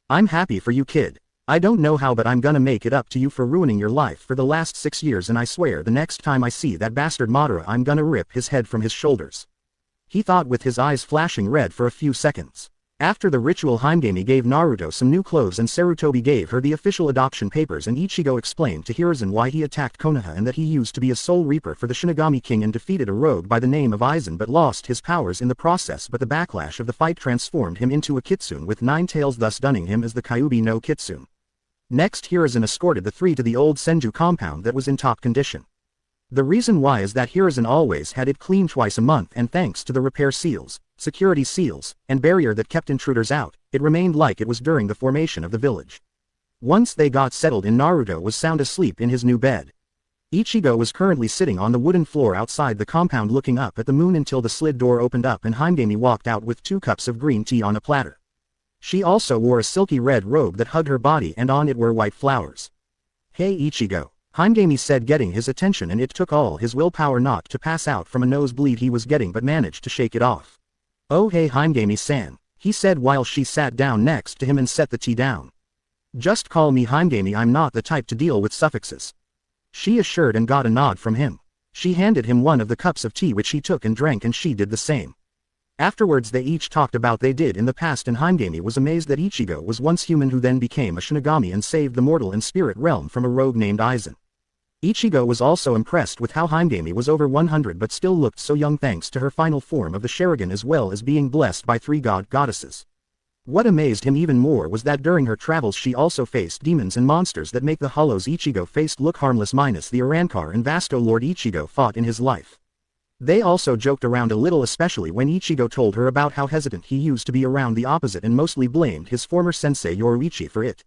I'm happy for you, kid. I don't know how, but I'm gonna make it up to you for ruining your life for the last 6 years, and I swear the next time I see that bastard Madara I'm gonna rip his head from his shoulders. He thought with his eyes flashing red for a few seconds. After the ritual Hyuga gave Naruto some new clothes and Sarutobi gave her the official adoption papers, and Ichigo explained to Hiruzen why he attacked Konoha and that he used to be a soul reaper for the Shinigami King and defeated a rogue by the name of Aizen but lost his powers in the process, but the backlash of the fight transformed him into a kitsune with 9 tails, thus dunning him as the Kyuubi no Kitsune. Next Hiruzen escorted the three to the old Senju compound that was in top condition. The reason why is that Hiruzen always had it cleaned twice a month, and thanks to the repair seals, security seals, and barrier that kept intruders out, it remained like it was during the formation of the village. Once they got settled in, Naruto was sound asleep in his new bed. Ichigo was currently sitting on the wooden floor outside the compound looking up at the moon until the slid door opened up and Hyuga walked out with 2 cups of green tea on a platter. She also wore a silky red robe that hugged her body and on it were white flowers. Hey Ichigo, Hyuga said, getting his attention, and it took all his willpower not to pass out from a nosebleed he was getting but managed to shake it off. Oh hey Hyuga-san, he said while she sat down next to him and set the tea down. Just call me Hyuga, I'm not the type to deal with suffixes. She assured and got a nod from him. She handed him one of the cups of tea which he took and drank, and she did the same. Afterwards they each talked about they did in the past, and Hyuga was amazed that Ichigo was once human who then became a Shinigami and saved the mortal and spirit realm from a rogue named Aizen. Ichigo was also impressed with how Hyuga was over 100 but still looked so young thanks to her final form of the Sharingan, as well as being blessed by 3 goddesses. What amazed him even more was that during her travels she also faced demons and monsters that make the hollows Ichigo faced look harmless, minus the Arankar and Vasto Lord Ichigo fought in his life. They also joked around a little, especially when Ichigo told her about how hesitant he used to be around the opposite and mostly blamed his former sensei Yoruichi for it.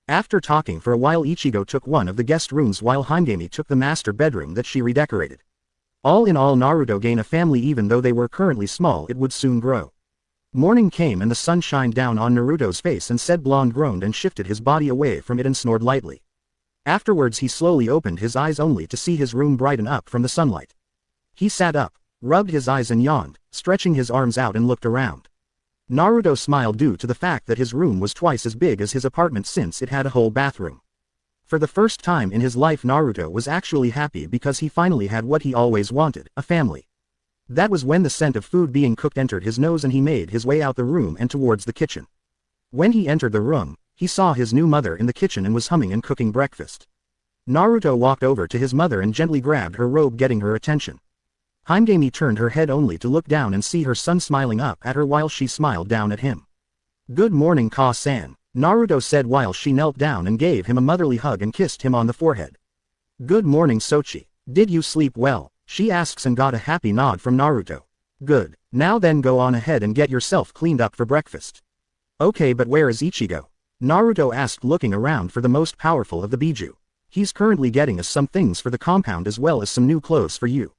After talking for a while, Ichigo took one of the guest rooms while Hyuga took the master bedroom that she redecorated. All in all, Naruto gained a family. Even though they were currently small, it would soon grow. Morning came and the sun shined down on Naruto's face, and said blonde groaned and shifted his body away from it and snored lightly. Afterwards he slowly opened his eyes only to see his room brighten up from the sunlight. He sat up, rubbed his eyes and yawned, stretching his arms out and looked around. Naruto smiled due to the fact that his room was twice as big as his apartment since it had a whole bathroom. For the first time in his life Naruto was actually happy because he finally had what he always wanted, a family. That was when the scent of food being cooked entered his nose and he made his way out the room and towards the kitchen. When he entered the room, He saw his new mother in the kitchen and was humming and cooking breakfast. Naruto walked over to his mother and gently grabbed her robe, getting her attention. Hyuga turned her head only to look down and see her son smiling up at her while she smiled down at him. "Good morning, Ka-san," Naruto said while she knelt down and gave him a motherly hug and kissed him on the forehead. "Good morning, Sochi. Did you sleep well?" she asks and got a happy nod from Naruto. "Good. Now then go on ahead and get yourself cleaned up for breakfast." "Okay, but where is Ichigo?" Naruto asked, looking around for the most powerful of the Biju. "He's currently getting us some things for the compound as well as some new clothes for you.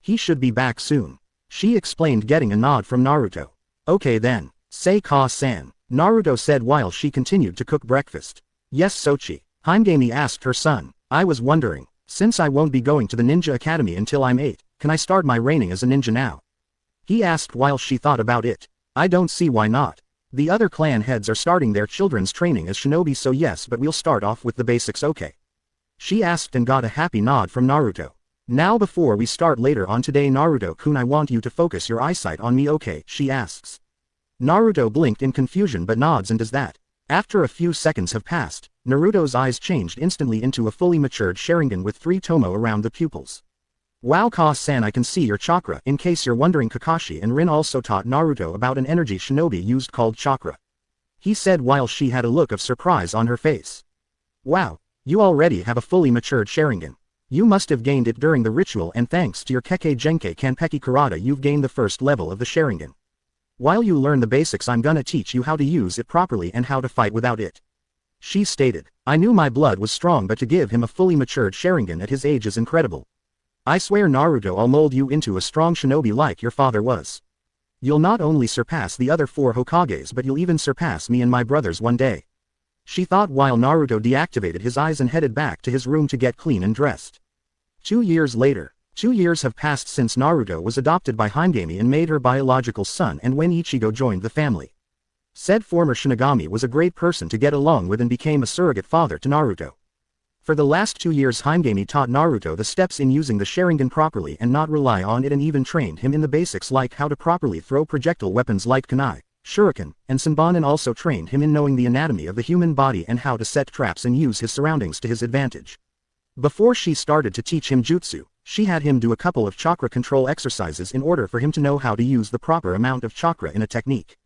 He should be back soon," she explained, getting a nod from Naruto. "Okay then, say Ka-san," Naruto said while she continued to cook breakfast. "Yes, Sochi," Hyuga asked her son. "I was wondering, since I won't be going to the ninja academy until I'm 8, can I start my reigning as a ninja now?" he asked while she thought about it. "I don't see why not. The other clan heads are starting their children's training as shinobi, so yes, but we'll start off with the basics, okay?" she asked and got a happy nod from Naruto. "Now before we start later on today, Naruto-kun, I want you to focus your eyesight on me, okay?" she asks. Naruto blinked in confusion but nods and does that. After a few seconds have passed, Naruto's eyes changed instantly into a fully matured Sharingan with 3 tomo around the pupils. "Wow, Ka-san, I can see your chakra." In case you're wondering, Kakashi and Rin also taught Naruto about an energy shinobi used called chakra. He said while she had a look of surprise on her face. "Wow, you already have a fully matured Sharingan. You must have gained it during the ritual, and thanks to your Kekkei Genkei Kanpeki Karada you've gained the first level of the Sharingan. While you learn the basics, I'm gonna teach you how to use it properly and how to fight without it," she stated. "I knew my blood was strong, but to give him a fully matured Sharingan at his age is incredible. I swear, Naruto, I'll mold you into a strong shinobi like your father was. You'll not only surpass the other 4 Hokages, but you'll even surpass me and my brothers one day," she thought while Naruto deactivated his eyes and headed back to his room to get clean and dressed. 2 years later. 2 years have passed since Naruto was adopted by Hyuga and made her biological son, and when Ichigo joined the family. Said former Shinigami was a great person to get along with and became a surrogate father to Naruto. For the last 2 years, Hyuga taught Naruto the steps in using the Sharingan properly and not rely on it, and even trained him in the basics like how to properly throw projectile weapons like kunai, shuriken, and senbon, and also trained him in knowing the anatomy of the human body and how to set traps and use his surroundings to his advantage. Before she started to teach him jutsu, she had him do a couple of chakra control exercises in order for him to know how to use the proper amount of chakra in a technique.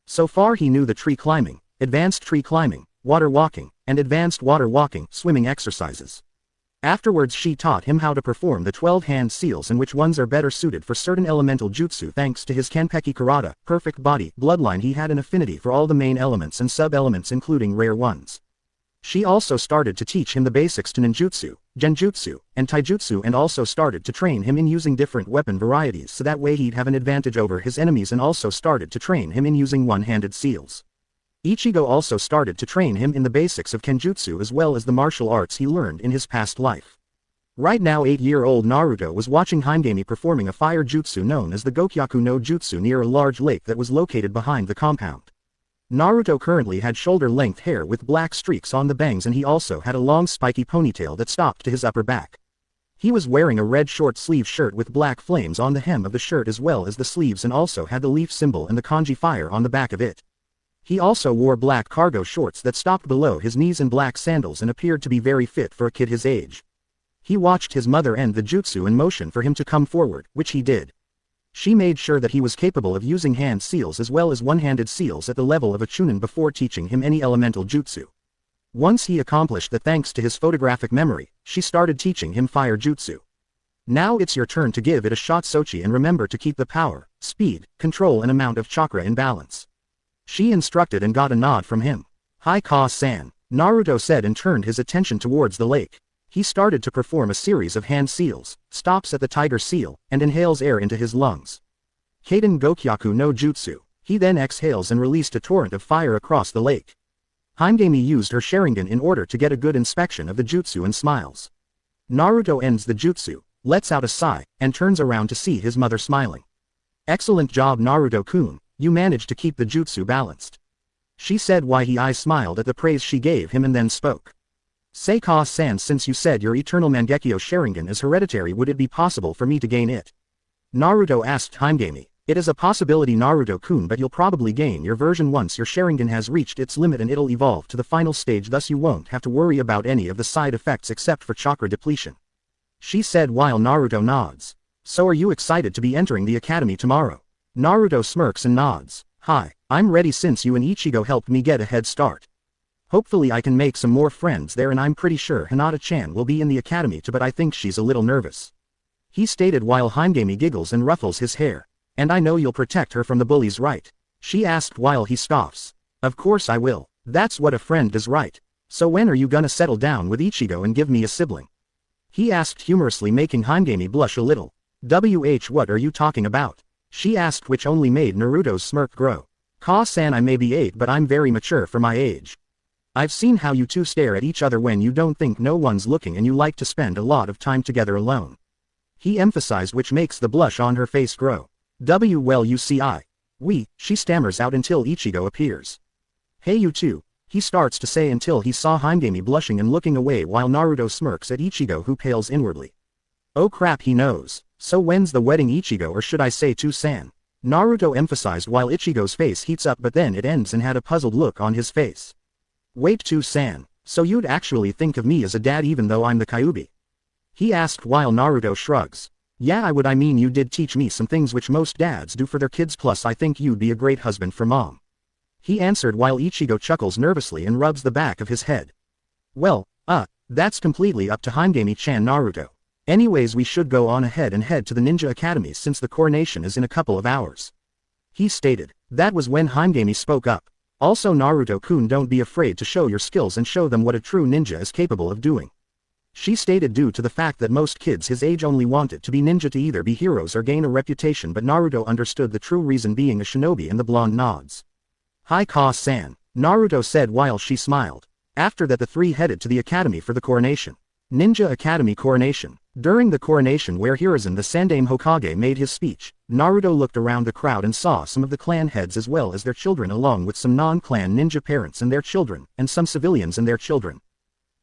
So far he knew the tree climbing, advanced tree climbing, water walking, and advanced water walking, swimming exercises. Afterwards she taught him how to perform the 12 hand seals and which ones are better suited for certain elemental jutsu. Thanks to his Kanpeki Karada, perfect body, bloodline, he had an affinity for all the main elements and sub-elements including rare ones. She also started to teach him the basics to ninjutsu, genjutsu, and taijutsu, and also started to train him in using different weapon varieties so that way he'd have an advantage over his enemies, and also started to train him in using one-handed seals. Ichigo also started to train him in the basics of kenjutsu as well as the martial arts he learned in his past life. Right now 8-year-old Naruto was watching Hyuga performing a fire jutsu known as the Gokyaku no Jutsu near a large lake that was located behind the compound. Naruto currently had shoulder-length hair with black streaks on the bangs, and he also had a long spiky ponytail that stopped to his upper back. He was wearing a red short-sleeve shirt with black flames on the hem of the shirt as well as the sleeves, and also had the leaf symbol and the kanji fire on the back of it. He also wore black cargo shorts that stopped below his knees and black sandals and appeared to be very fit for a kid his age. He watched his mother end the jutsu and motion for him to come forward, which he did. She made sure that he was capable of using hand seals as well as one-handed seals at the level of a chunin before teaching him any elemental jutsu. Once he accomplished that thanks to his photographic memory, she started teaching him fire jutsu. "Now it's your turn to give it a shot, Sochi, and remember to keep the power, speed, control and amount of chakra in balance," she instructed and got a nod from him. "Hi Ka-san," Naruto said and turned his attention towards the lake. He started to perform a series of hand seals, stops at the tiger seal, and inhales air into his lungs. Kaden Gokyaku no Jutsu. He then exhales and released a torrent of fire across the lake. Hyuga used her Sharingan in order to get a good inspection of the jutsu and smiles. Naruto ends the jutsu, lets out a sigh, and turns around to see his mother smiling. "Excellent job, Naruto-kun, you managed to keep the jutsu balanced," she said while he smiled at the praise she gave him and then spoke. "Say Ka-san, since you said your eternal Mangekyo Sharingan is hereditary, would it be possible for me to gain it?" Naruto asked Hyuga. It is a possibility Naruto-kun, but you'll probably gain your version once your Sharingan has reached its limit and it'll evolve to the final stage, thus you won't have to worry about any of the side effects except for chakra depletion. She said while Naruto nods. So are you excited to be entering the academy tomorrow? Naruto smirks and nods. Hi, I'm ready since you and Ichigo helped me get a head start. Hopefully I can make some more friends there, and I'm pretty sure Hinata-chan will be in the academy too, but I think she's a little nervous. He stated while Himegami giggles and ruffles his hair. And I know you'll protect her from the bullies, right? She asked while he scoffs. Of course I will. That's what a friend does, right? So when are you gonna settle down with Ichigo and give me a sibling? He asked humorously, making Himegami blush a little. What are you talking about? She asked, which only made Naruto's smirk grow. Ka-san, I may be 8 but I'm very mature for my age. I've seen how you two stare at each other when you don't think no one's looking and you like to spend a lot of time together alone. He emphasized, which makes the blush on her face grow. Well, you see, she stammers out until Ichigo appears. Hey you two, he starts to say until he saw Himegami blushing and looking away while Naruto smirks at Ichigo, who pales inwardly. Oh crap, he knows. So when's the wedding, Ichigo, or should I say two-san? Naruto emphasized while Ichigo's face heats up, but then it ends and had a puzzled look on his face. Wait, two-san, so you'd actually think of me as a dad even though I'm the Kyuubi? He asked while Naruto shrugs. Yeah, I would. I mean, you did teach me some things which most dads do for their kids, plus I think you'd be a great husband for mom. He answered while Ichigo chuckles nervously and rubs the back of his head. Well, that's completely up to Himegami-chan, Naruto. Anyways, we should go on ahead and head to the ninja academy since the coronation is in a couple of hours. He stated. That was when Himegami spoke up. Also, Naruto-kun, don't be afraid to show your skills and show them what a true ninja is capable of doing. She stated, due to the fact that most kids his age only wanted to be ninja to either be heroes or gain a reputation, but Naruto understood the true reason, being a shinobi, and the blonde nods. Hi Ka-san, Naruto said while she smiled. After that the three headed to the academy for the coronation. Ninja Academy coronation. During the coronation where Hiruzen the Sandaime Hokage made his speech, Naruto looked around the crowd and saw some of the clan heads as well as their children, along with some non-clan ninja parents and their children, and some civilians and their children.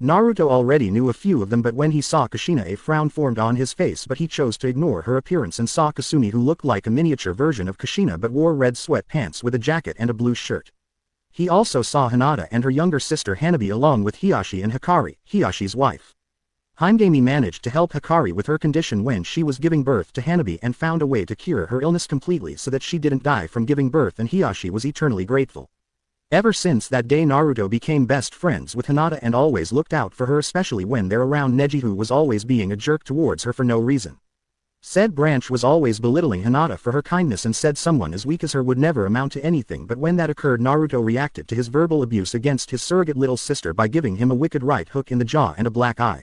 Naruto already knew a few of them, but when he saw Kushina a frown formed on his face, but he chose to ignore her appearance and saw Kasumi, who looked like a miniature version of Kushina but wore red sweatpants with a jacket and a blue shirt. He also saw Hinata and her younger sister Hanabi along with Hiashi and Hikari, Hiashi's wife. Himegami managed to help Hikari with her condition when she was giving birth to Hanabi and found a way to cure her illness completely so that she didn't die from giving birth, and Hiashi was eternally grateful. Ever since that day Naruto became best friends with Hinata and always looked out for her, especially when they're around Neji, who was always being a jerk towards her for no reason. Said branch was always belittling Hinata for her kindness and said someone as weak as her would never amount to anything, but when that occurred Naruto reacted to his verbal abuse against his surrogate little sister by giving him a wicked right hook in the jaw and a black eye.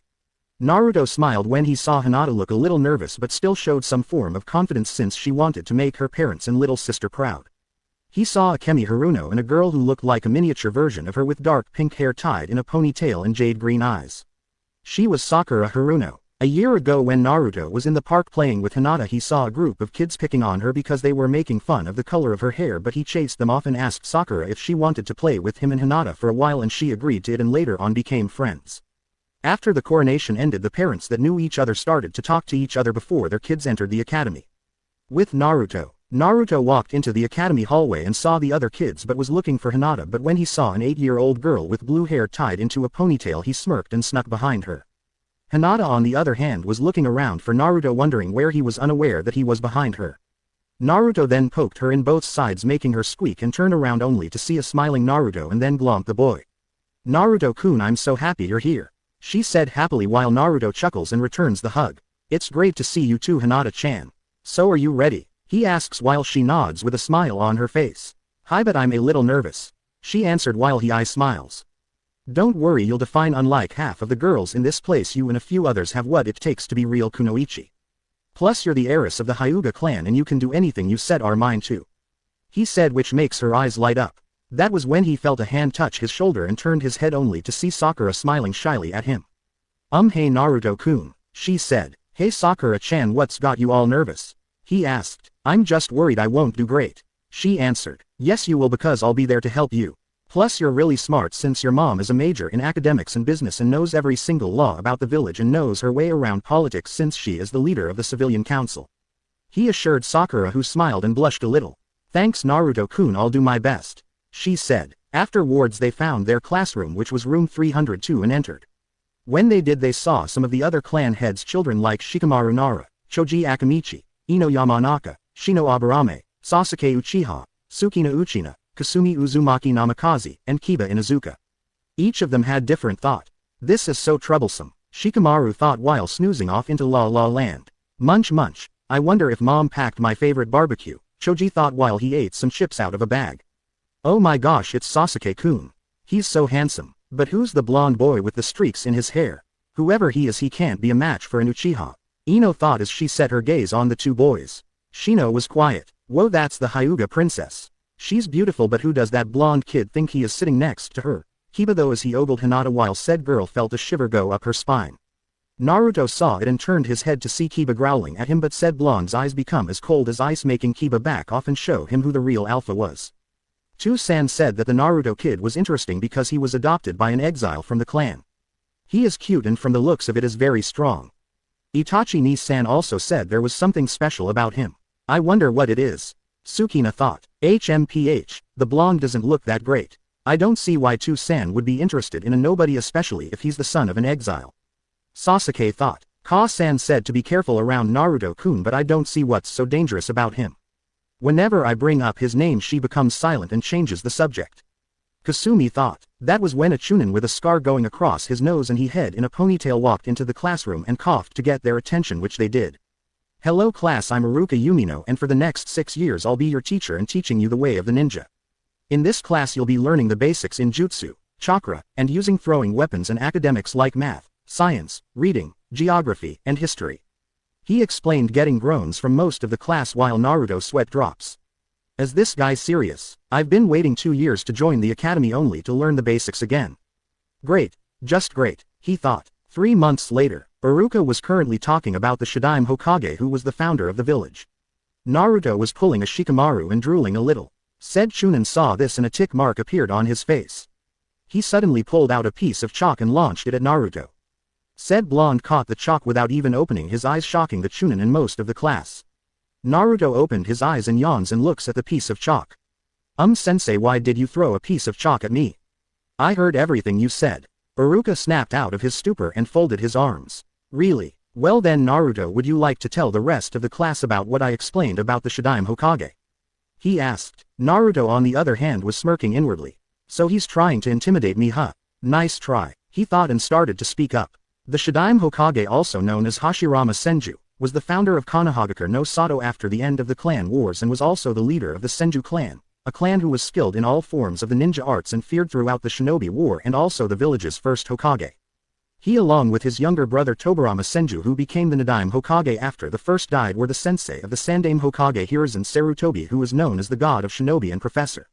Naruto smiled when he saw Hinata look a little nervous but still showed some form of confidence since she wanted to make her parents and little sister proud. He saw Akemi Haruno and a girl who looked like a miniature version of her with dark pink hair tied in a ponytail and jade green eyes. She was Sakura Haruno. A year ago when Naruto was in the park playing with Hinata, he saw a group of kids picking on her because they were making fun of the color of her hair, but he chased them off and asked Sakura if she wanted to play with him and Hinata for a while, and she agreed to it and later on became friends. After the coronation ended, the parents that knew each other started to talk to each other before their kids entered the academy. With Naruto walked into the academy hallway and saw the other kids but was looking for Hinata, but when he saw an 8-year-old girl with blue hair tied into a ponytail he smirked and snuck behind her. Hinata on the other hand was looking around for Naruto, wondering where he was, unaware that he was behind her. Naruto then poked her in both sides, making her squeak and turn around only to see a smiling Naruto and then glomp the boy. Naruto-kun, I'm so happy you're here, she said happily while Naruto chuckles and returns the hug. It's great to see you too, Hinata-chan. So are you ready? He asks while she nods with a smile on her face. Hi, but I'm a little nervous, she answered while he smiles. Don't worry, you'll define. Unlike half of the girls in this place, you and a few others have what it takes to be real kunoichi. Plus you're the heiress of the Hyuga clan and you can do anything you said are mine too, he said, which makes her eyes light up. That was when he felt a hand touch his shoulder and turned his head only to see Sakura smiling shyly at him. Hey Naruto-kun, she said. Hey Sakura-chan, what's got you all nervous? He asked. I'm just worried I won't do great, she answered. Yes you will, because I'll be there to help you. Plus you're really smart since your mom is a major in academics and business and knows every single law about the village and knows her way around politics since she is the leader of the civilian council. he assured Sakura, who smiled and blushed a little. Thanks Naruto-kun, I'll do my best, she said. Afterwards they found their classroom, which was room 302, and entered. When they did, they saw some of the other clan heads' children like Shikamaru Nara, Choji Akamichi, Ino Yamanaka, Shino Aburame, Sasuke Uchiha, Sukina Uchina, Kasumi Uzumaki Namikaze, and Kiba Inuzuka. Each of them had different thought. This is so troublesome, Shikamaru thought while snoozing off into La La Land. Munch munch, I wonder if mom packed my favorite barbecue, Choji thought while he ate some chips out of a bag. Oh my gosh, it's Sasuke-kun. He's so handsome, but who's the blonde boy with the streaks in his hair? Whoever he is, he can't be a match for an Uchiha, Ino thought as she set her gaze on the two boys. Shino was quiet. Whoa, that's the Hyuga princess. She's beautiful, but who does that blonde kid think he is sitting next to her? Kiba though, as he ogled Hinata while said girl felt a shiver go up her spine. Naruto saw it and turned his head to see Kiba growling at him, but said blonde's eyes become as cold as ice, making Kiba back off and show him who the real alpha was. Tu-san said that the Naruto kid was interesting because he was adopted by an exile from the clan. He is cute and from the looks of it is very strong. Itachi Ni-san also said there was something special about him. I wonder what it is. Sukina thought. HMPH, the blonde doesn't look that great. I don't see why Tu-san would be interested in a nobody, especially if he's the son of an exile. Sasuke thought. Ka-san said to be careful around Naruto-kun, but I don't see what's so dangerous about him. Whenever I bring up his name, she becomes silent and changes the subject. Kasumi thought. That was when a chunin with a scar going across his nose and he head in a ponytail walked into the classroom and coughed to get their attention, which they did. Hello class, I'm Iruka Yumino, and for the next 6 years I'll be your teacher and teaching you the way of the ninja. In this class you'll be learning the basics in jutsu, chakra, and using throwing weapons, and academics like math, science, reading, geography, and history. He explained, getting groans from most of the class while Naruto sweat drops. Is this guy serious? I've been waiting 2 years to join the academy only to learn the basics again. Great, just great, he thought. 3 months later, Iruka was currently talking about the Shidaime Hokage, who was the founder of the village. Naruto was pulling a Shikamaru and drooling a little. Said chunin saw this and a tick mark appeared on his face. He suddenly pulled out a piece of chalk and launched it at Naruto. Said blonde caught the chalk without even opening his eyes, shocking the chunin and most of the class. Naruto opened his eyes and yawns and looks at the piece of chalk. Sensei, why did you throw a piece of chalk at me? I heard everything you said. Iruka snapped out of his stupor and folded his arms. Really? Well then Naruto, would you like to tell the rest of the class about what I explained about the Shidaime Hokage? He asked. Naruto on the other hand was smirking inwardly. So he's trying to intimidate me, huh? Nice try, he thought and started to speak up. The Shidaime Hokage, also known as Hashirama Senju, was the founder of Konohagakure no Sato after the end of the clan wars and was also the leader of the Senju clan, a clan who was skilled in all forms of the ninja arts and feared throughout the shinobi war, and also the village's first Hokage. He, along with his younger brother Tobarama Senju, who became the Nidaime Hokage after the first died, were the sensei of the Sandaime Hokage Hiruzen Sarutobi, who was known as the god of shinobi and professor.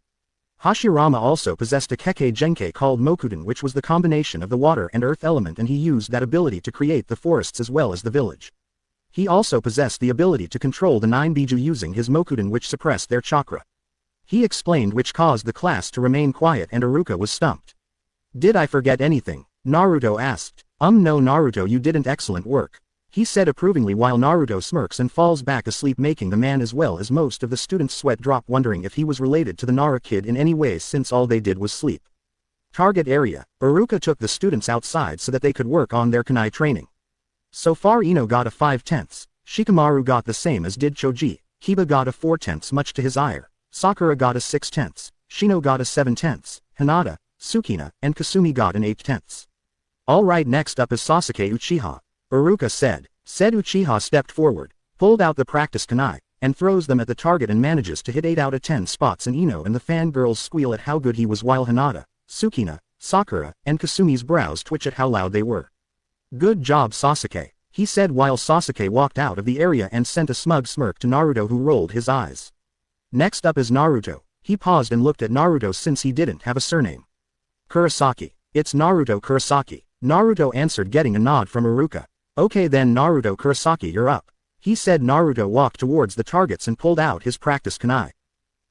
Hashirama also possessed a Kekkei Genkai called Mokuden, which was the combination of the water and earth element, and he used that ability to create the forests as well as the village. He also possessed the ability to control the 9 Biju using his Mokuden, which suppressed their chakra. He explained, which caused the class to remain quiet, and Iruka was stumped. Did I forget anything? Naruto asked. No Naruto, you didn't. Excellent work, he said approvingly while Naruto smirks and falls back asleep, making the man as well as most of the students sweat drop, wondering if he was related to the Nara kid in any way since all they did was sleep. Target area. Iruka took the students outside so that they could work on their kunai training. So far Ino got a 5/10, Shikamaru got the same as did Choji, Kiba got a 4/10 much to his ire, Sakura got a 6/10, Shino got a 7/10, Hinata, Sukina, and Kasumi got an 8/10. Alright, next up is Sasuke Uchiha, Iruka said. Said Uchiha stepped forward, pulled out the practice kunai, and throws them at the target and manages to hit 8 out of 10 spots, and Ino and the fangirls squeal at how good he was, while Hinata, Sukina, Sakura, and Kasumi's brows twitch at how loud they were. Good job Sasuke, he said while Sasuke walked out of the area and sent a smug smirk to Naruto, who rolled his eyes. Next up is Naruto. He paused and looked at Naruto since he didn't have a surname. Kurosaki. It's Naruto Kurosaki, Naruto answered, getting a nod from Iruka. Okay then Naruto Kurosaki, you're up, he said. Naruto walked towards the targets and pulled out his practice kunai.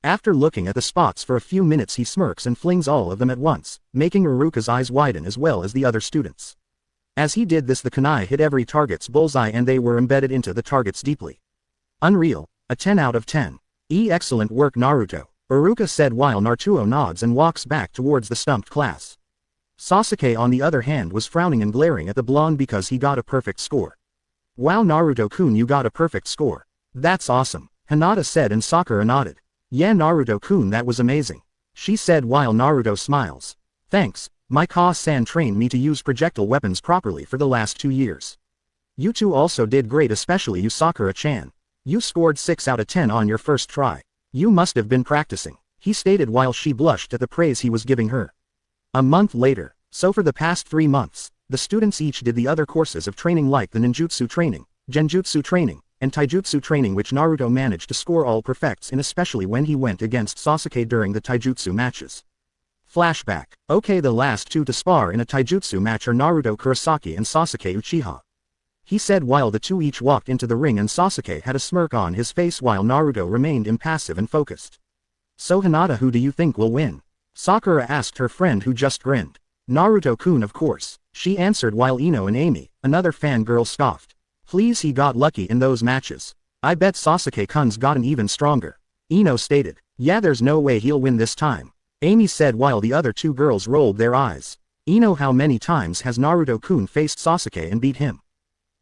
After looking at the spots for a few minutes, he smirks and flings all of them at once, making Iruka's eyes widen as well as the other students. As he did this, the kunai hit every target's bullseye and they were embedded into the targets deeply. Unreal, a 10 out of 10. Excellent work Naruto, Iruka said while Naruto nods and walks back towards the stumped class. Sasuke on the other hand was frowning and glaring at the blonde because he got a perfect score. Wow Naruto-kun, you got a perfect score. That's awesome, Hinata said and Sakura nodded. Yeah Naruto-kun, that was amazing, she said while Naruto smiles. Thanks, my Ka-san trained me to use projectile weapons properly for the last 2 years. You two also did great, especially you Sakura-chan. You scored 6 out of 10 on your first try. You must have been practicing, he stated while she blushed at the praise he was giving her. A month later, so for the past 3 months, the students each did the other courses of training like the ninjutsu training, genjutsu training, and taijutsu training, which Naruto managed to score all perfects in, especially when he went against Sasuke during the taijutsu matches. Flashback. Okay, the last two to spar in a taijutsu match are Naruto Kurosaki and Sasuke Uchiha, he said while the two each walked into the ring and Sasuke had a smirk on his face while Naruto remained impassive and focused. So Hinata, who do you think will win? Sakura asked her friend who just grinned. Naruto-kun of course, she answered while Ino and Amy, another fangirl, scoffed. Please, he got lucky in those matches. I bet Sasuke-kun's gotten even stronger, Ino stated. Yeah, there's no way he'll win this time, Amy said while the other two girls rolled their eyes. Ino, how many times has Naruto-kun faced Sasuke and beat him?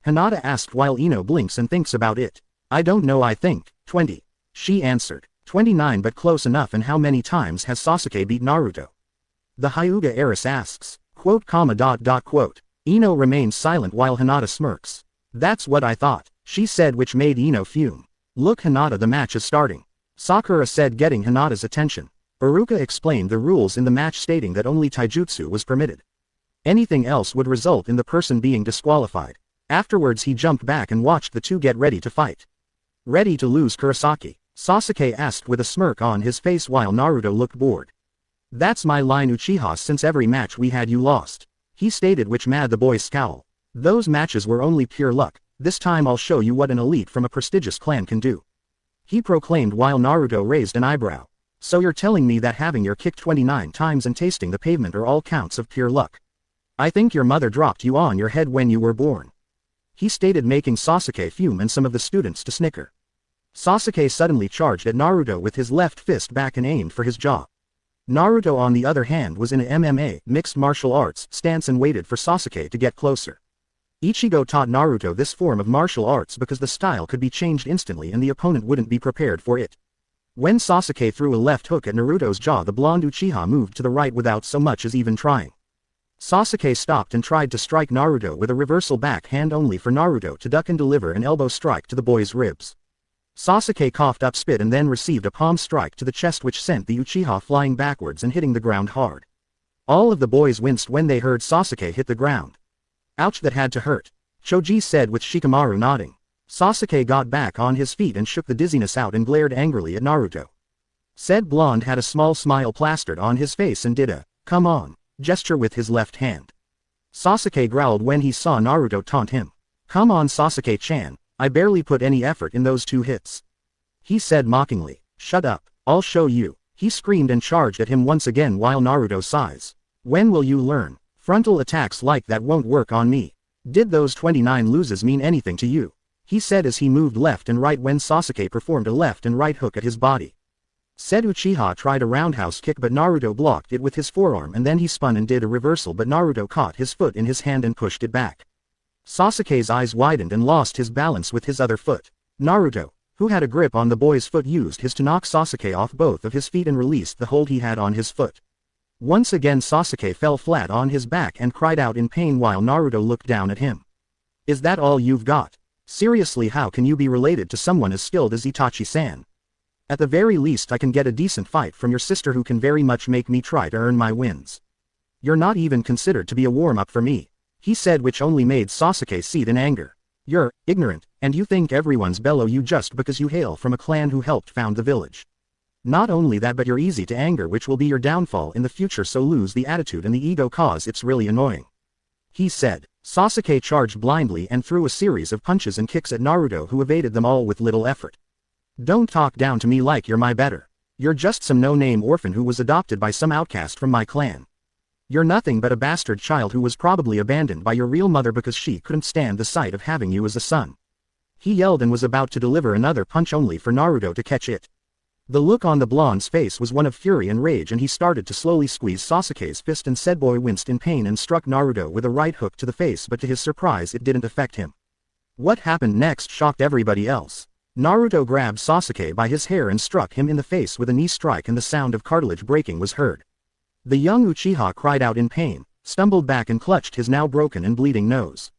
Hinata asked while Ino blinks and thinks about it. I don't know, I think 20, she answered. 29, but close enough. And how many times has Sasuke beat Naruto? The Hyuga heiress asks. Quote. Ino remains silent while Hinata smirks. That's what I thought, she said, which made Ino fume. Look Hinata, the match is starting, Sakura said, getting Hinata's attention. Iruka explained the rules in the match, stating that only taijutsu was permitted. Anything else would result in the person being disqualified. Afterwards he jumped back and watched the two get ready to fight. Ready to lose Kurosaki? Sasuke asked with a smirk on his face while Naruto looked bored. That's my line Uchiha, since every match we had you lost, he stated, which made the boys scowl. Those matches were only pure luck, this time I'll show you what an elite from a prestigious clan can do, he proclaimed while Naruto raised an eyebrow. So you're telling me that having your kick 29 times and tasting the pavement are all counts of pure luck? I think your mother dropped you on your head when you were born, he stated, making Sasuke fume and some of the students to snicker. Sasuke suddenly charged at Naruto with his left fist back and aimed for his jaw. Naruto on the other hand was in a MMA, mixed martial arts, stance and waited for Sasuke to get closer. Ichigo taught Naruto this form of martial arts because the style could be changed instantly and the opponent wouldn't be prepared for it. When Sasuke threw a left hook at Naruto's jaw, the blonde Uchiha moved to the right without so much as even trying. Sasuke stopped and tried to strike Naruto with a reversal backhand, only for Naruto to duck and deliver an elbow strike to the boy's ribs. Sasuke coughed up spit and then received a palm strike to the chest, which sent the Uchiha flying backwards and hitting the ground hard. All of the boys winced when they heard Sasuke hit the ground. Ouch, that had to hurt, Choji said with Shikamaru nodding. Sasuke got back on his feet and shook the dizziness out and glared angrily at Naruto. Said blonde had a small smile plastered on his face and did a, come on, gesture with his left hand. Sasuke growled when he saw Naruto taunt him. Come on Sasuke-chan, I barely put any effort in those 2 hits, he said mockingly. Shut up, I'll show you, he screamed and charged at him once again while Naruto sighs. When will you learn? Frontal attacks like that won't work on me. Did those 29 loses mean anything to you? He said as he moved left and right when Sasuke performed a left and right hook at his body. Said Uchiha tried a roundhouse kick but Naruto blocked it with his forearm, and then he spun and did a reversal but Naruto caught his foot in his hand and pushed it back. Sasuke's eyes widened and lost his balance with his other foot. Naruto, who had a grip on the boy's foot, used his to knock Sasuke off both of his feet and released the hold he had on his foot. Once again Sasuke fell flat on his back and cried out in pain while Naruto looked down at him. Is that all you've got? Seriously, how can you be related to someone as skilled as Itachi-san? At the very least I can get a decent fight from your sister, who can very much make me try to earn my wins. You're not even considered to be a warm-up for me, he said, which only made Sasuke seethe in anger. You're ignorant, and you think everyone's below you just because you hail from a clan who helped found the village. Not only that, but you're easy to anger, which will be your downfall in the future, so lose the attitude and the ego, cause it's really annoying, he said. Sasuke charged blindly and threw a series of punches and kicks at Naruto, who evaded them all with little effort. Don't talk down to me like you're my better. You're just some no-name orphan who was adopted by some outcast from my clan. You're nothing but a bastard child who was probably abandoned by your real mother because she couldn't stand the sight of having you as a son. He yelled and was about to deliver another punch only for Naruto to catch it. The look on the blonde's face was one of fury and rage, and he started to slowly squeeze Sasuke's fist, and said boy winced in pain and struck Naruto with a right hook to the face, but to his surprise it didn't affect him. What happened next shocked everybody else. Naruto grabbed Sasuke by his hair and struck him in the face with a knee strike, and the sound of cartilage breaking was heard. The young Uchiha cried out in pain, stumbled back and clutched his now broken and bleeding nose.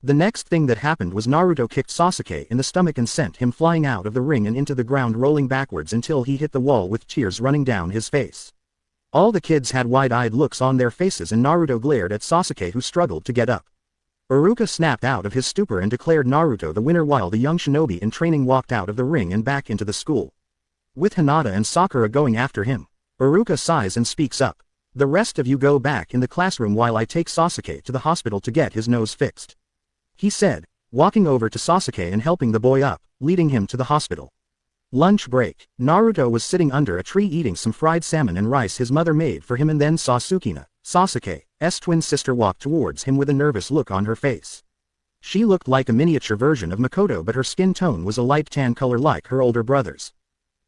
The next thing that happened was Naruto kicked Sasuke in the stomach and sent him flying out of the ring and into the ground, rolling backwards until he hit the wall with tears running down his face. All the kids had wide-eyed looks on their faces, and Naruto glared at Sasuke, who struggled to get up. Iruka snapped out of his stupor and declared Naruto the winner, while the young shinobi in training walked out of the ring and back into the school. With Hinata and Sakura going after him, Iruka sighs and speaks up. The rest of you go back in the classroom while I take Sasuke to the hospital to get his nose fixed, he said, walking over to Sasuke and helping the boy up, leading him to the hospital. Lunch break. Naruto was sitting under a tree eating some fried salmon and rice his mother made for him, and then saw Sukina, Sasuke's twin sister, walk towards him with a nervous look on her face. She looked like a miniature version of Makoto, but her skin tone was a light tan color like her older brother's.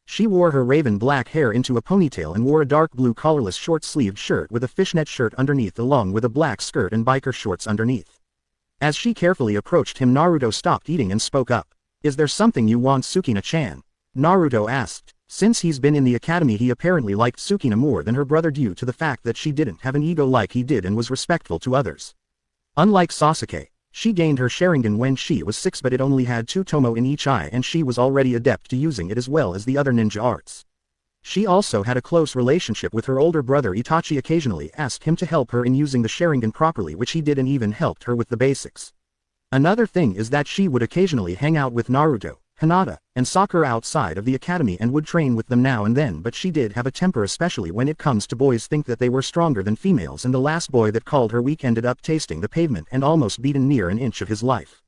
She wore her raven black hair into a ponytail and wore a dark blue collarless short-sleeved shirt with a fishnet shirt underneath, along with a black skirt and biker shorts underneath. As she carefully approached him, Naruto stopped eating and spoke up. Is there something you want, Sukina-chan? Naruto asked. Since he's been in the academy, he apparently liked Sukina more than her brother due to the fact that she didn't have an ego like he did and was respectful to others. Unlike Sasuke, she gained her Sharingan when she was 6, but it only had 2 tomo in each eye, and she was already adept to using it as well as the other ninja arts. She also had a close relationship with her older brother Itachi, occasionally asked him to help her in using the Sharingan properly, which he did, and even helped her with the basics. Another thing is that she would occasionally hang out with Naruto, Hinata, and Sakura outside of the academy and would train with them now and then, but she did have a temper, especially when it comes to boys think that they were stronger than females, and the last boy that called her weak ended up tasting the pavement and almost beaten near an inch of his life.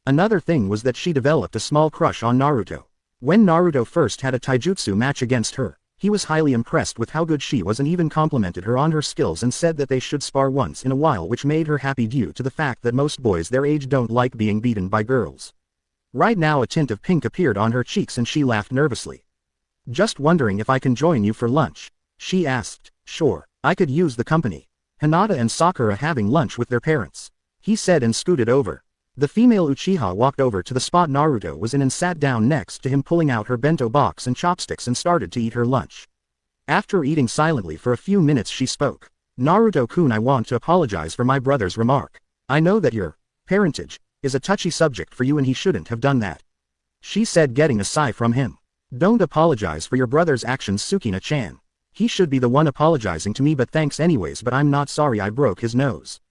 Another thing was that she developed a small crush on Naruto. When Naruto first had a taijutsu match against her, he was highly impressed with how good she was and even complimented her on her skills and said that they should spar once in a while, which made her happy due to the fact that most boys their age don't like being beaten by girls. Right now a tint of pink appeared on her cheeks and she laughed nervously. Just wondering if I can join you for lunch, she asked. Sure, I could use the company. Hinata and Sakura having lunch with their parents, he said, and scooted over. The female Uchiha walked over to the spot Naruto was in and sat down next to him, pulling out her bento box and chopsticks, and started to eat her lunch. After eating silently for a few minutes, she spoke. Naruto-kun, I want to apologize for my brother's remark. I know that your parentage is a touchy subject for you and he shouldn't have done that, she said, getting a sigh from him. Don't apologize for your brother's actions, Sukina-chan. He should be the one apologizing to me, but thanks anyways, but I'm not sorry I broke his nose,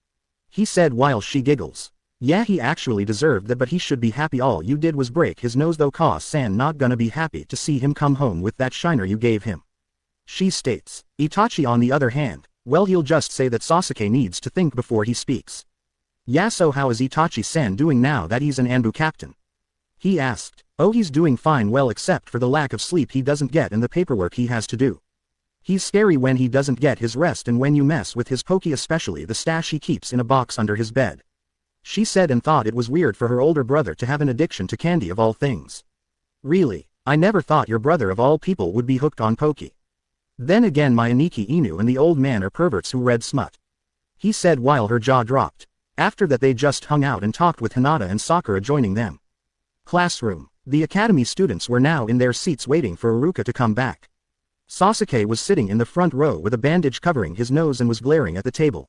he said while she giggles. Yeah, he actually deserved that, but he should be happy all you did was break his nose though. Ka-san not gonna be happy to see him come home with that shiner you gave him, she states. Itachi on the other hand, well, he'll just say that Sasuke needs to think before he speaks. Yeah, so how is Itachi-san doing now that he's an Anbu captain? He asked. Oh, he's doing fine, well, except for the lack of sleep he doesn't get and the paperwork he has to do. He's scary when he doesn't get his rest and when you mess with his poke, especially the stash he keeps in a box under his bed, she said, and thought it was weird for her older brother to have an addiction to candy of all things. Really, I never thought your brother of all people would be hooked on poke. Then again, my Aniki Inu and the old man are perverts who read smut, he said while her jaw dropped. After that they just hung out and talked with Hinata and Sakura joining them. Classroom. The academy students were now in their seats waiting for Iruka to come back. Sasuke was sitting in the front row with a bandage covering his nose and was glaring at the table.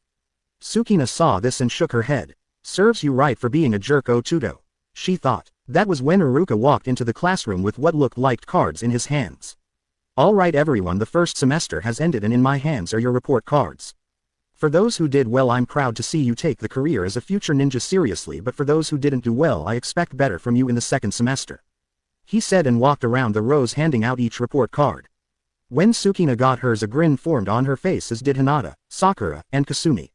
Sukina saw this and shook her head. Serves you right for being a jerk, Otudo, she thought. That was when Iruka walked into the classroom with what looked like cards in his hands. All right everyone, the first semester has ended and in my hands are your report cards. For those who did well, I'm proud to see you take the career as a future ninja seriously, but for those who didn't do well, I expect better from you in the second semester, he said, and walked around the rows handing out each report card. When Sukina got hers, a grin formed on her face, as did Hinata, Sakura, and Kasumi.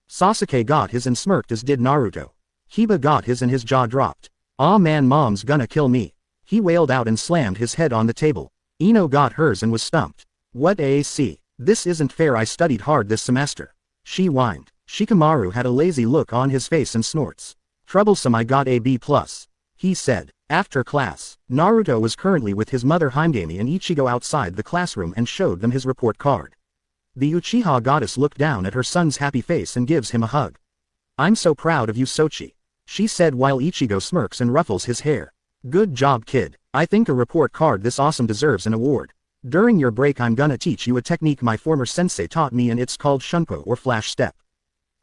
Sasuke got his and smirked, as did Naruto. Hiba got his and his jaw dropped. Aw man, mom's gonna kill me, he wailed out and slammed his head on the table. Ino got hers and was stumped. What AC? This isn't fair, I studied hard this semester, she whined. Shikamaru had a lazy look on his face and snorts. Troublesome, I got a B+. he said. After class, Naruto was currently with his mother Hyuga and Ichigo outside the classroom and showed them his report card. The Uchiha goddess looked down at her son's happy face and gives him a hug. "I'm so proud of you, Sochi," she said while Ichigo smirks and ruffles his hair. "Good job, kid. I think a report card this awesome deserves an award. During your break I'm gonna teach you a technique my former sensei taught me and it's called shunpo or flash step.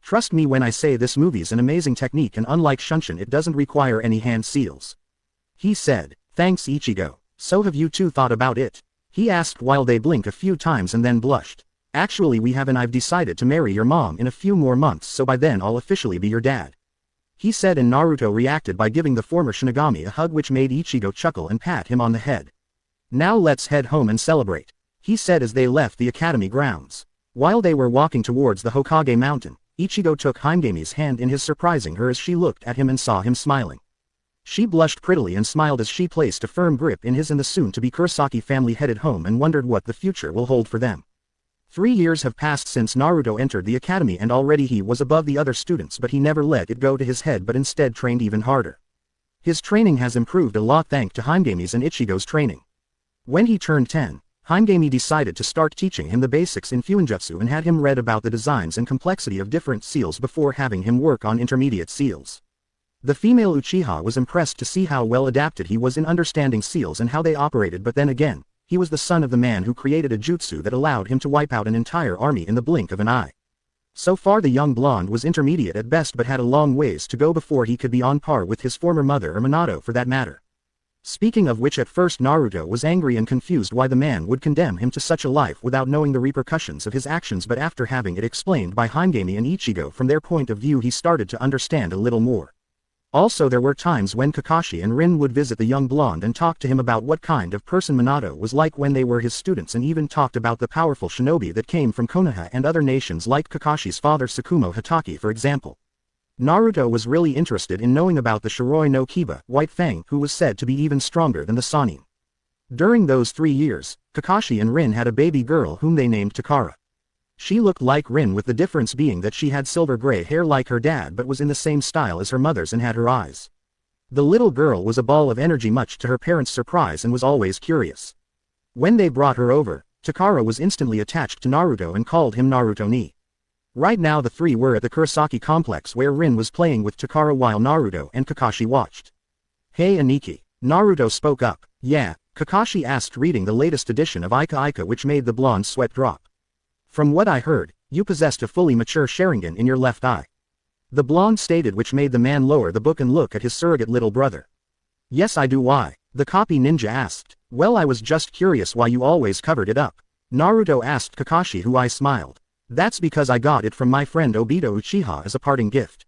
Trust me when I say this movie's an amazing technique and unlike shunshin it doesn't require any hand seals," he said. "Thanks Ichigo. So have you two thought about it?" he asked while they blinked a few times and then blushed. "Actually we haven't. I've decided to marry your mom in a few more months so by then I'll officially be your dad," he said, and Naruto reacted by giving the former Shinigami a hug which made Ichigo chuckle and pat him on the head. "Now let's head home and celebrate," he said as they left the academy grounds. While they were walking towards the Hokage mountain, Ichigo took Hyuga's hand in his, surprising her as she looked at him and saw him smiling. She blushed prettily and smiled as she placed a firm grip in his, and the soon-to-be Kurosaki family headed home and wondered what the future will hold for them. 3 years have passed since Naruto entered the academy and already he was above the other students, but he never let it go to his head but instead trained even harder. His training has improved a lot thanks to Hyuga's and Ichigo's training. When he turned 10, Hyuga decided to start teaching him the basics in Fuinjutsu and had him read about the designs and complexity of different seals before having him work on intermediate seals. The female Uchiha was impressed to see how well adapted he was in understanding seals and how they operated, but then again, he was the son of the man who created a jutsu that allowed him to wipe out an entire army in the blink of an eye. So far the young blonde was intermediate at best but had a long ways to go before he could be on par with his former mother or Minato for that matter. Speaking of which, at first Naruto was angry and confused why the man would condemn him to such a life without knowing the repercussions of his actions, but after having it explained by Hyuga and Ichigo from their point of view he started to understand a little more. Also there were times when Kakashi and Rin would visit the young blonde and talk to him about what kind of person Minato was like when they were his students, and even talked about the powerful shinobi that came from Konoha and other nations like Kakashi's father Tsukumo Hatake for example. Naruto was really interested in knowing about the Shiroi no Kiba, White Fang, who was said to be even stronger than the Sannin. During those 3 years, Kakashi and Rin had a baby girl whom they named Takara. She looked like Rin, with the difference being that she had silver gray hair like her dad but was in the same style as her mother's and had her eyes. The little girl was a ball of energy much to her parents' surprise and was always curious. When they brought her over, Takara was instantly attached to Naruto and called him Naruto ni. Right now the three were at the Kurosaki complex where Rin was playing with Takara while Naruto and Kakashi watched. "Hey Aniki," Naruto spoke up. "Yeah?" Kakashi asked, reading the latest edition of Ika Ika, which made the blonde's sweat drop. "From what I heard, you possessed a fully mature Sharingan in your left eye," the blonde stated, which made the man lower the book and look at his surrogate little brother. "Yes I do." "Why?" the copy ninja asked. "Well, I was just curious why you always covered it up," Naruto asked Kakashi, who I smiled. "That's because I got it from my friend Obito Uchiha as a parting gift.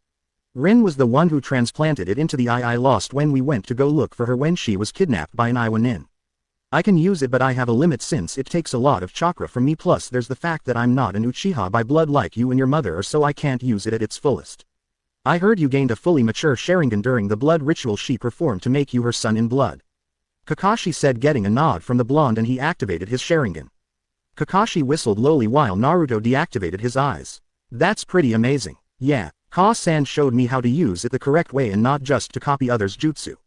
Rin was the one who transplanted it into the eye I lost when we went to go look for her when she was kidnapped by an Iwa nin. I can use it but I have a limit since it takes a lot of chakra from me, plus there's the fact that I'm not an Uchiha by blood like you and your mother are, so I can't use it at its fullest. I heard you gained a fully mature Sharingan during the blood ritual she performed to make you her son in blood," Kakashi said, getting a nod from the blonde, and he activated his Sharingan. Kakashi whistled lowly while Naruto deactivated his eyes. "That's pretty amazing." "Yeah, Ka-san showed me how to use it the correct way and not just to copy others' jutsu."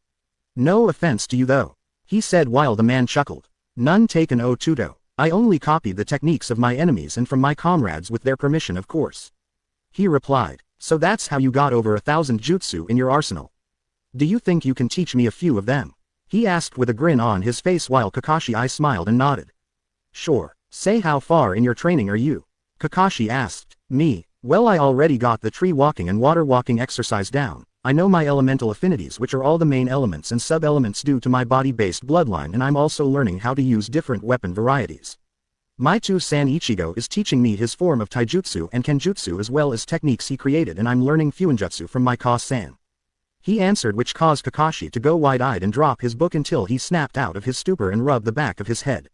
"No offense to you though," he said while the man chuckled. "None taken o tuto. I only copied the techniques of my enemies and from my comrades with their permission of course," he replied. "So that's how you got over 1,000 jutsu in your arsenal. Do you think you can teach me a few of them?" he asked with a grin on his face while Kakashi I smiled and nodded. "Sure. Say, how far in your training are you?" Kakashi asked. "Me? Well, I already got the tree walking and water walking exercise down. I know my elemental affinities, which are all the main elements and sub-elements due to my body-based bloodline, and I'm also learning how to use different weapon varieties. My two-san Ichigo is teaching me his form of taijutsu and kenjutsu as well as techniques he created, and I'm learning fuinjutsu from my Ka-san," he answered, which caused Kakashi to go wide-eyed and drop his book until he snapped out of his stupor and rubbed the back of his head.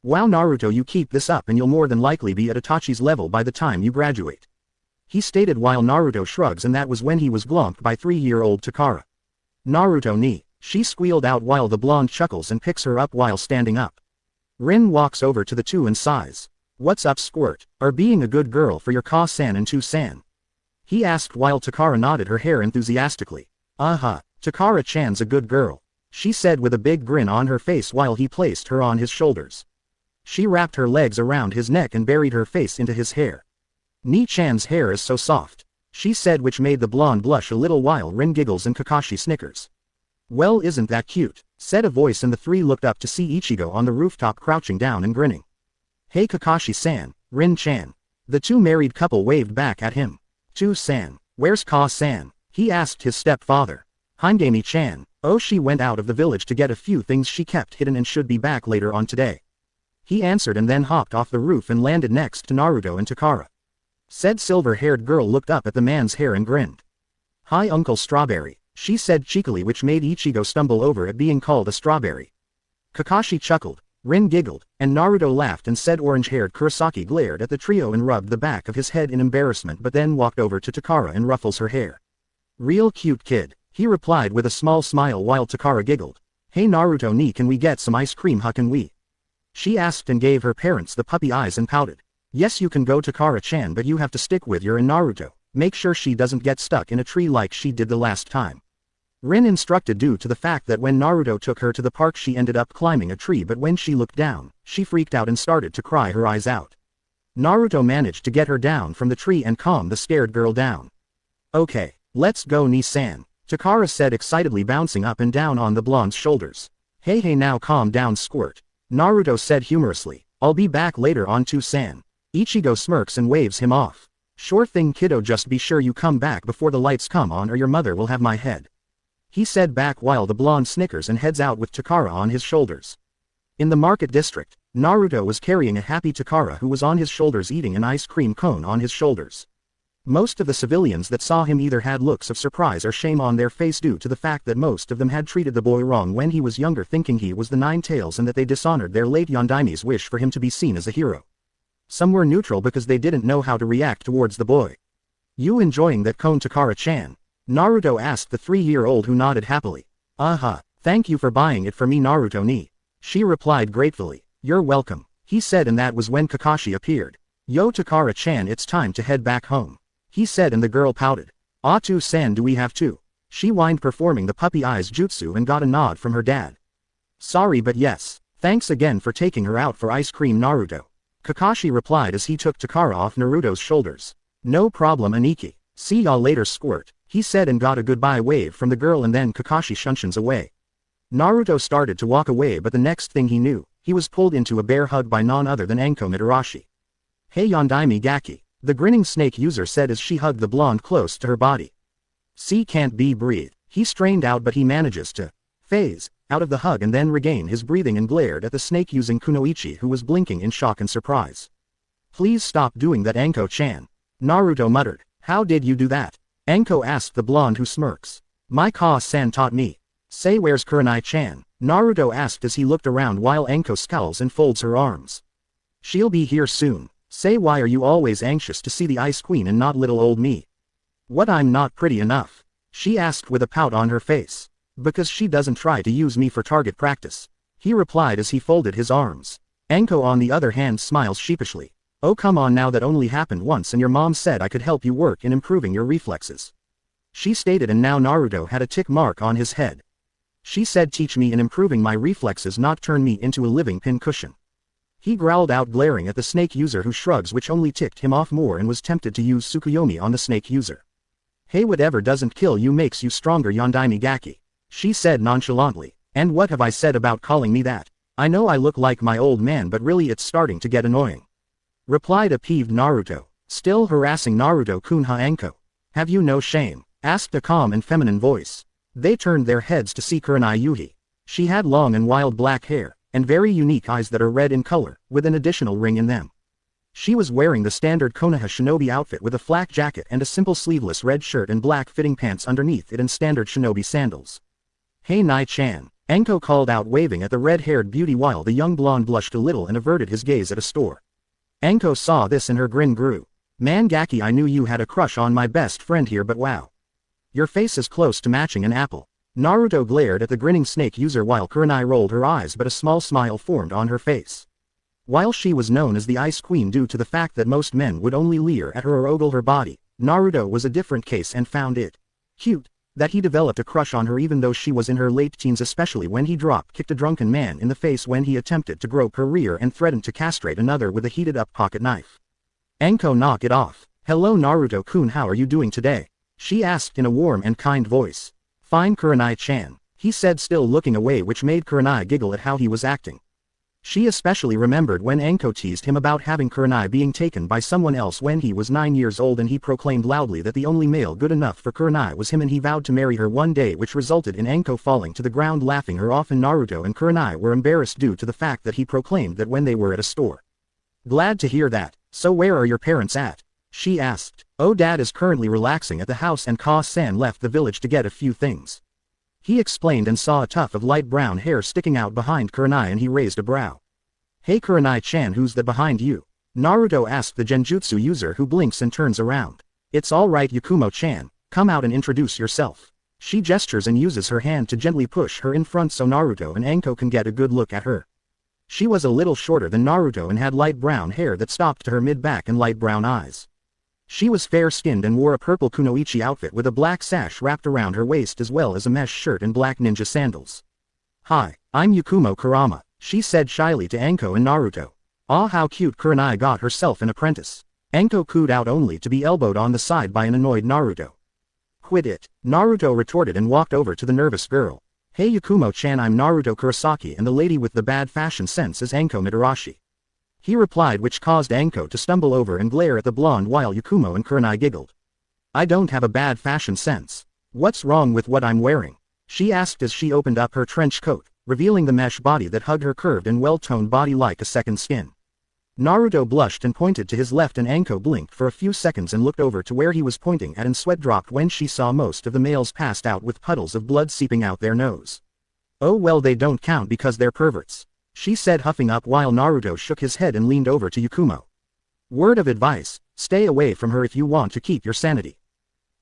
"Wow Naruto, you keep this up and you'll more than likely be at Itachi's level by the time you graduate," he stated while Naruto shrugs, and that was when he was glomped by 3-year-old Takara. "Naruto ni," she squealed out while the blonde chuckles and picks her up while standing up. Rin walks over to the two and sighs. "What's up, Squirt? Are being a good girl for your Ka-san and two-san?" he asked while Takara nodded her hair enthusiastically. "Uh-huh, Takara-chan's a good girl, she said with a big grin on her face while he placed her on his shoulders. She wrapped her legs around his neck and buried her face into his hair. Ni-chan's hair is so soft, she said, which made the blonde blush a little while Rin giggles and Kakashi snickers. Well, isn't that cute, said a voice, and the three looked up to see Ichigo on the rooftop crouching down and grinning. Hey Kakashi-san, Rin-chan. The two married couple waved back at him. To-san, where's Ka-san? He asked his stepfather. Hindami-chan, oh, she went out of the village to get a few things she kept hidden and should be back later on today. He answered and then hopped off the roof and landed next to Naruto and Takara. Said silver-haired girl looked up at the man's hair and grinned. Hi Uncle Strawberry, she said cheekily, which made Ichigo stumble over at being called a strawberry. Kakashi chuckled, Rin giggled, and Naruto laughed and said orange-haired Kurosaki glared at the trio and rubbed the back of his head in embarrassment but then walked over to Takara and ruffles her hair. Real cute kid, he replied with a small smile while Takara giggled. Hey Naruto ni, can we get some ice cream, huh, can we? She asked and gave her parents the puppy eyes and pouted. Yes, you can go Takara-chan, but you have to stick with your and Naruto. Make sure she doesn't get stuck in a tree like she did the last time. Rin instructed due to the fact that when Naruto took her to the park she ended up climbing a tree, but when she looked down, she freaked out and started to cry her eyes out. Naruto managed to get her down from the tree and calm the scared girl down. Okay, let's go Ni-san, Takara said excitedly, bouncing up and down on the blonde's shoulders. Hey now calm down Squirt, Naruto said humorously. I'll be back later on To-san. Ichigo smirks and waves him off. Sure thing kiddo, just be sure you come back before the lights come on or your mother will have my head. He said back while the blonde snickers and heads out with Takara on his shoulders. In the market district, Naruto was carrying a happy Takara who was on his shoulders eating an ice cream cone on his shoulders. Most of the civilians that saw him either had looks of surprise or shame on their face due to the fact that most of them had treated the boy wrong when he was younger, thinking he was the Nine Tails and that they dishonored their late Yondaimi's wish for him to be seen as a hero. Some were neutral because they didn't know how to react towards the boy. You enjoying that cone Takara-chan? Naruto asked the 3-year-old who nodded happily. Thank you for buying it for me Naruto ni. She replied gratefully. You're welcome, he said, and that was when Kakashi appeared. Yo Takara-chan, it's time to head back home, he said, and the girl pouted. To-san, do we have to? She whined, performing the puppy eyes jutsu, and got a nod from her dad. Sorry, but yes. Thanks again for taking her out for ice cream Naruto, Kakashi replied as he took Takara off Naruto's shoulders. No problem Aniki. See y'all later Squirt, he said, and got a goodbye wave from the girl, and then Kakashi shunshuns away. Naruto started to walk away, but the next thing he knew, he was pulled into a bear hug by none other than Anko Mitarashi. Hey Yondaime Gaki, the grinning snake user said as she hugged the blonde close to her body. See, can't be breathe, he strained out, but he manages to phase out of the hug and then regain his breathing and glared at the snake using Kunoichi, who was blinking in shock and surprise. Please stop doing that Anko-chan, Naruto muttered. How did you do that? Anko asked the blonde, who smirks. My Ka-san taught me. Say, where's Kurenai-chan? Naruto asked as he looked around while Anko scowls and folds her arms. She'll be here soon. Say, why are you always anxious to see the Ice Queen and not little old me? What, I'm not pretty enough? She asked with a pout on her face. Because she doesn't try to use me for target practice, he replied as he folded his arms. Anko on the other hand smiles sheepishly. Oh come on now, that only happened once and your mom said I could help you work in improving your reflexes, she stated, and now Naruto had a tick mark on his head. She said teach me in improving my reflexes, not turn me into a living pincushion. He growled out, glaring at the snake user, who shrugs, which only ticked him off more, and was tempted to use Tsukuyomi on the snake user. Hey, whatever doesn't kill you makes you stronger Yondaime Gaki, she said nonchalantly. And what have I said about calling me that? I know I look like my old man, but really it's starting to get annoying, replied a peeved Naruto, still harassing Naruto-kun. Anko, have you no shame? Asked a calm and feminine voice. They turned their heads to see Kurenai Yuhi. She had long and wild black hair, and very unique eyes that are red in color, with an additional ring in them. She was wearing the standard Konoha shinobi outfit with a flak jacket and a simple sleeveless red shirt and black fitting pants underneath it and standard shinobi sandals. Hey Nai-chan, Anko called out, waving at the red-haired beauty while the young blonde blushed a little and averted his gaze at a store. Anko saw this and her grin grew. Man Gaki, I knew you had a crush on my best friend here, but wow. Your face is close to matching an apple. Naruto glared at the grinning snake user while Kurenai rolled her eyes, but a small smile formed on her face. While she was known as the Ice Queen due to the fact that most men would only leer at her or ogle her body, Naruto was a different case and found it cute. That he developed a crush on her even though she was in her late teens, especially when he drop-kicked a drunken man in the face when he attempted to grope her rear and threatened to castrate another with a heated-up pocket knife. Anko, knock it off. Hello Naruto-kun, how are you doing today? She asked in a warm and kind voice. Fine Kurenai-chan, he said, still looking away, which made Kurenai giggle at how he was acting. She especially remembered when Anko teased him about having Kurenai being taken by someone else when he was 9 years old, and he proclaimed loudly that the only male good enough for Kurenai was him, and he vowed to marry her one day, which resulted in Anko falling to the ground laughing her off, and Naruto and Kurenai were embarrassed due to the fact that he proclaimed that when they were at a store. Glad to hear that. So where are your parents at? She asked. Oh, Dad is currently relaxing at the house and Ka-san left the village to get a few things. He explained and saw a tuft of light brown hair sticking out behind Kurenai, and he raised a brow. Hey Kurenai-chan, who's that behind you? Naruto asked the genjutsu user, who blinks and turns around. It's alright Yakumo-chan, come out and introduce yourself. She gestures and uses her hand to gently push her in front so Naruto and Anko can get a good look at her. She was a little shorter than Naruto and had light brown hair that stopped to her mid-back and light brown eyes. She was fair-skinned and wore a purple kunoichi outfit with a black sash wrapped around her waist as well as a mesh shirt and black ninja sandals. Hi, I'm Yakumo Kurama, she said shyly to Anko and Naruto. Ah, how cute, Kurenai got herself an apprentice. Anko cooed out only to be elbowed on the side by an annoyed Naruto. Quit it, Naruto retorted and walked over to the nervous girl. Hey Yakumo-chan, I'm Naruto Kurosaki, and the lady with the bad fashion sense is Anko Midarashi. He replied, which caused Anko to stumble over and glare at the blonde while Yakumo and Kurenai giggled. I don't have a bad fashion sense. What's wrong with what I'm wearing? She asked as she opened up her trench coat, revealing the mesh body that hugged her curved and well-toned body like a second skin. Naruto blushed and pointed to his left, and Anko blinked for a few seconds and looked over to where he was pointing at, and sweat dropped when she saw most of the males passed out with puddles of blood seeping out their nose. Oh well, they don't count because they're perverts, she said, huffing up while Naruto shook his head and leaned over to Yakumo. Word of advice, stay away from her if you want to keep your sanity.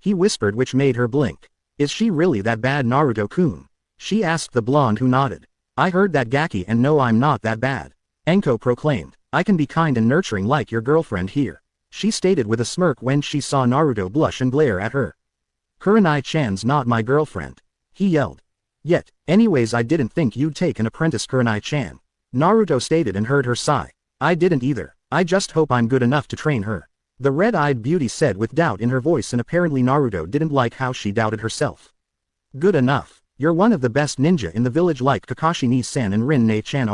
He whispered, which made her blink. Is she really that bad, Naruto-kun? She asked the blonde, who nodded. I heard that, Gaki, and no, I'm not that bad. Anko proclaimed. I can be kind and nurturing like your girlfriend here, she stated with a smirk when she saw Naruto blush and glare at her. Kurenai-chan's not my girlfriend, he yelled. Yet, anyways, I didn't think you'd take an apprentice, Kurenai-chan, Naruto stated and heard her sigh. I didn't either, I just hope I'm good enough to train her, the red-eyed beauty said with doubt in her voice, and apparently Naruto didn't like how she doubted herself. Good enough, you're one of the best ninja in the village like Kakashi ni-san and Rin-ne-chan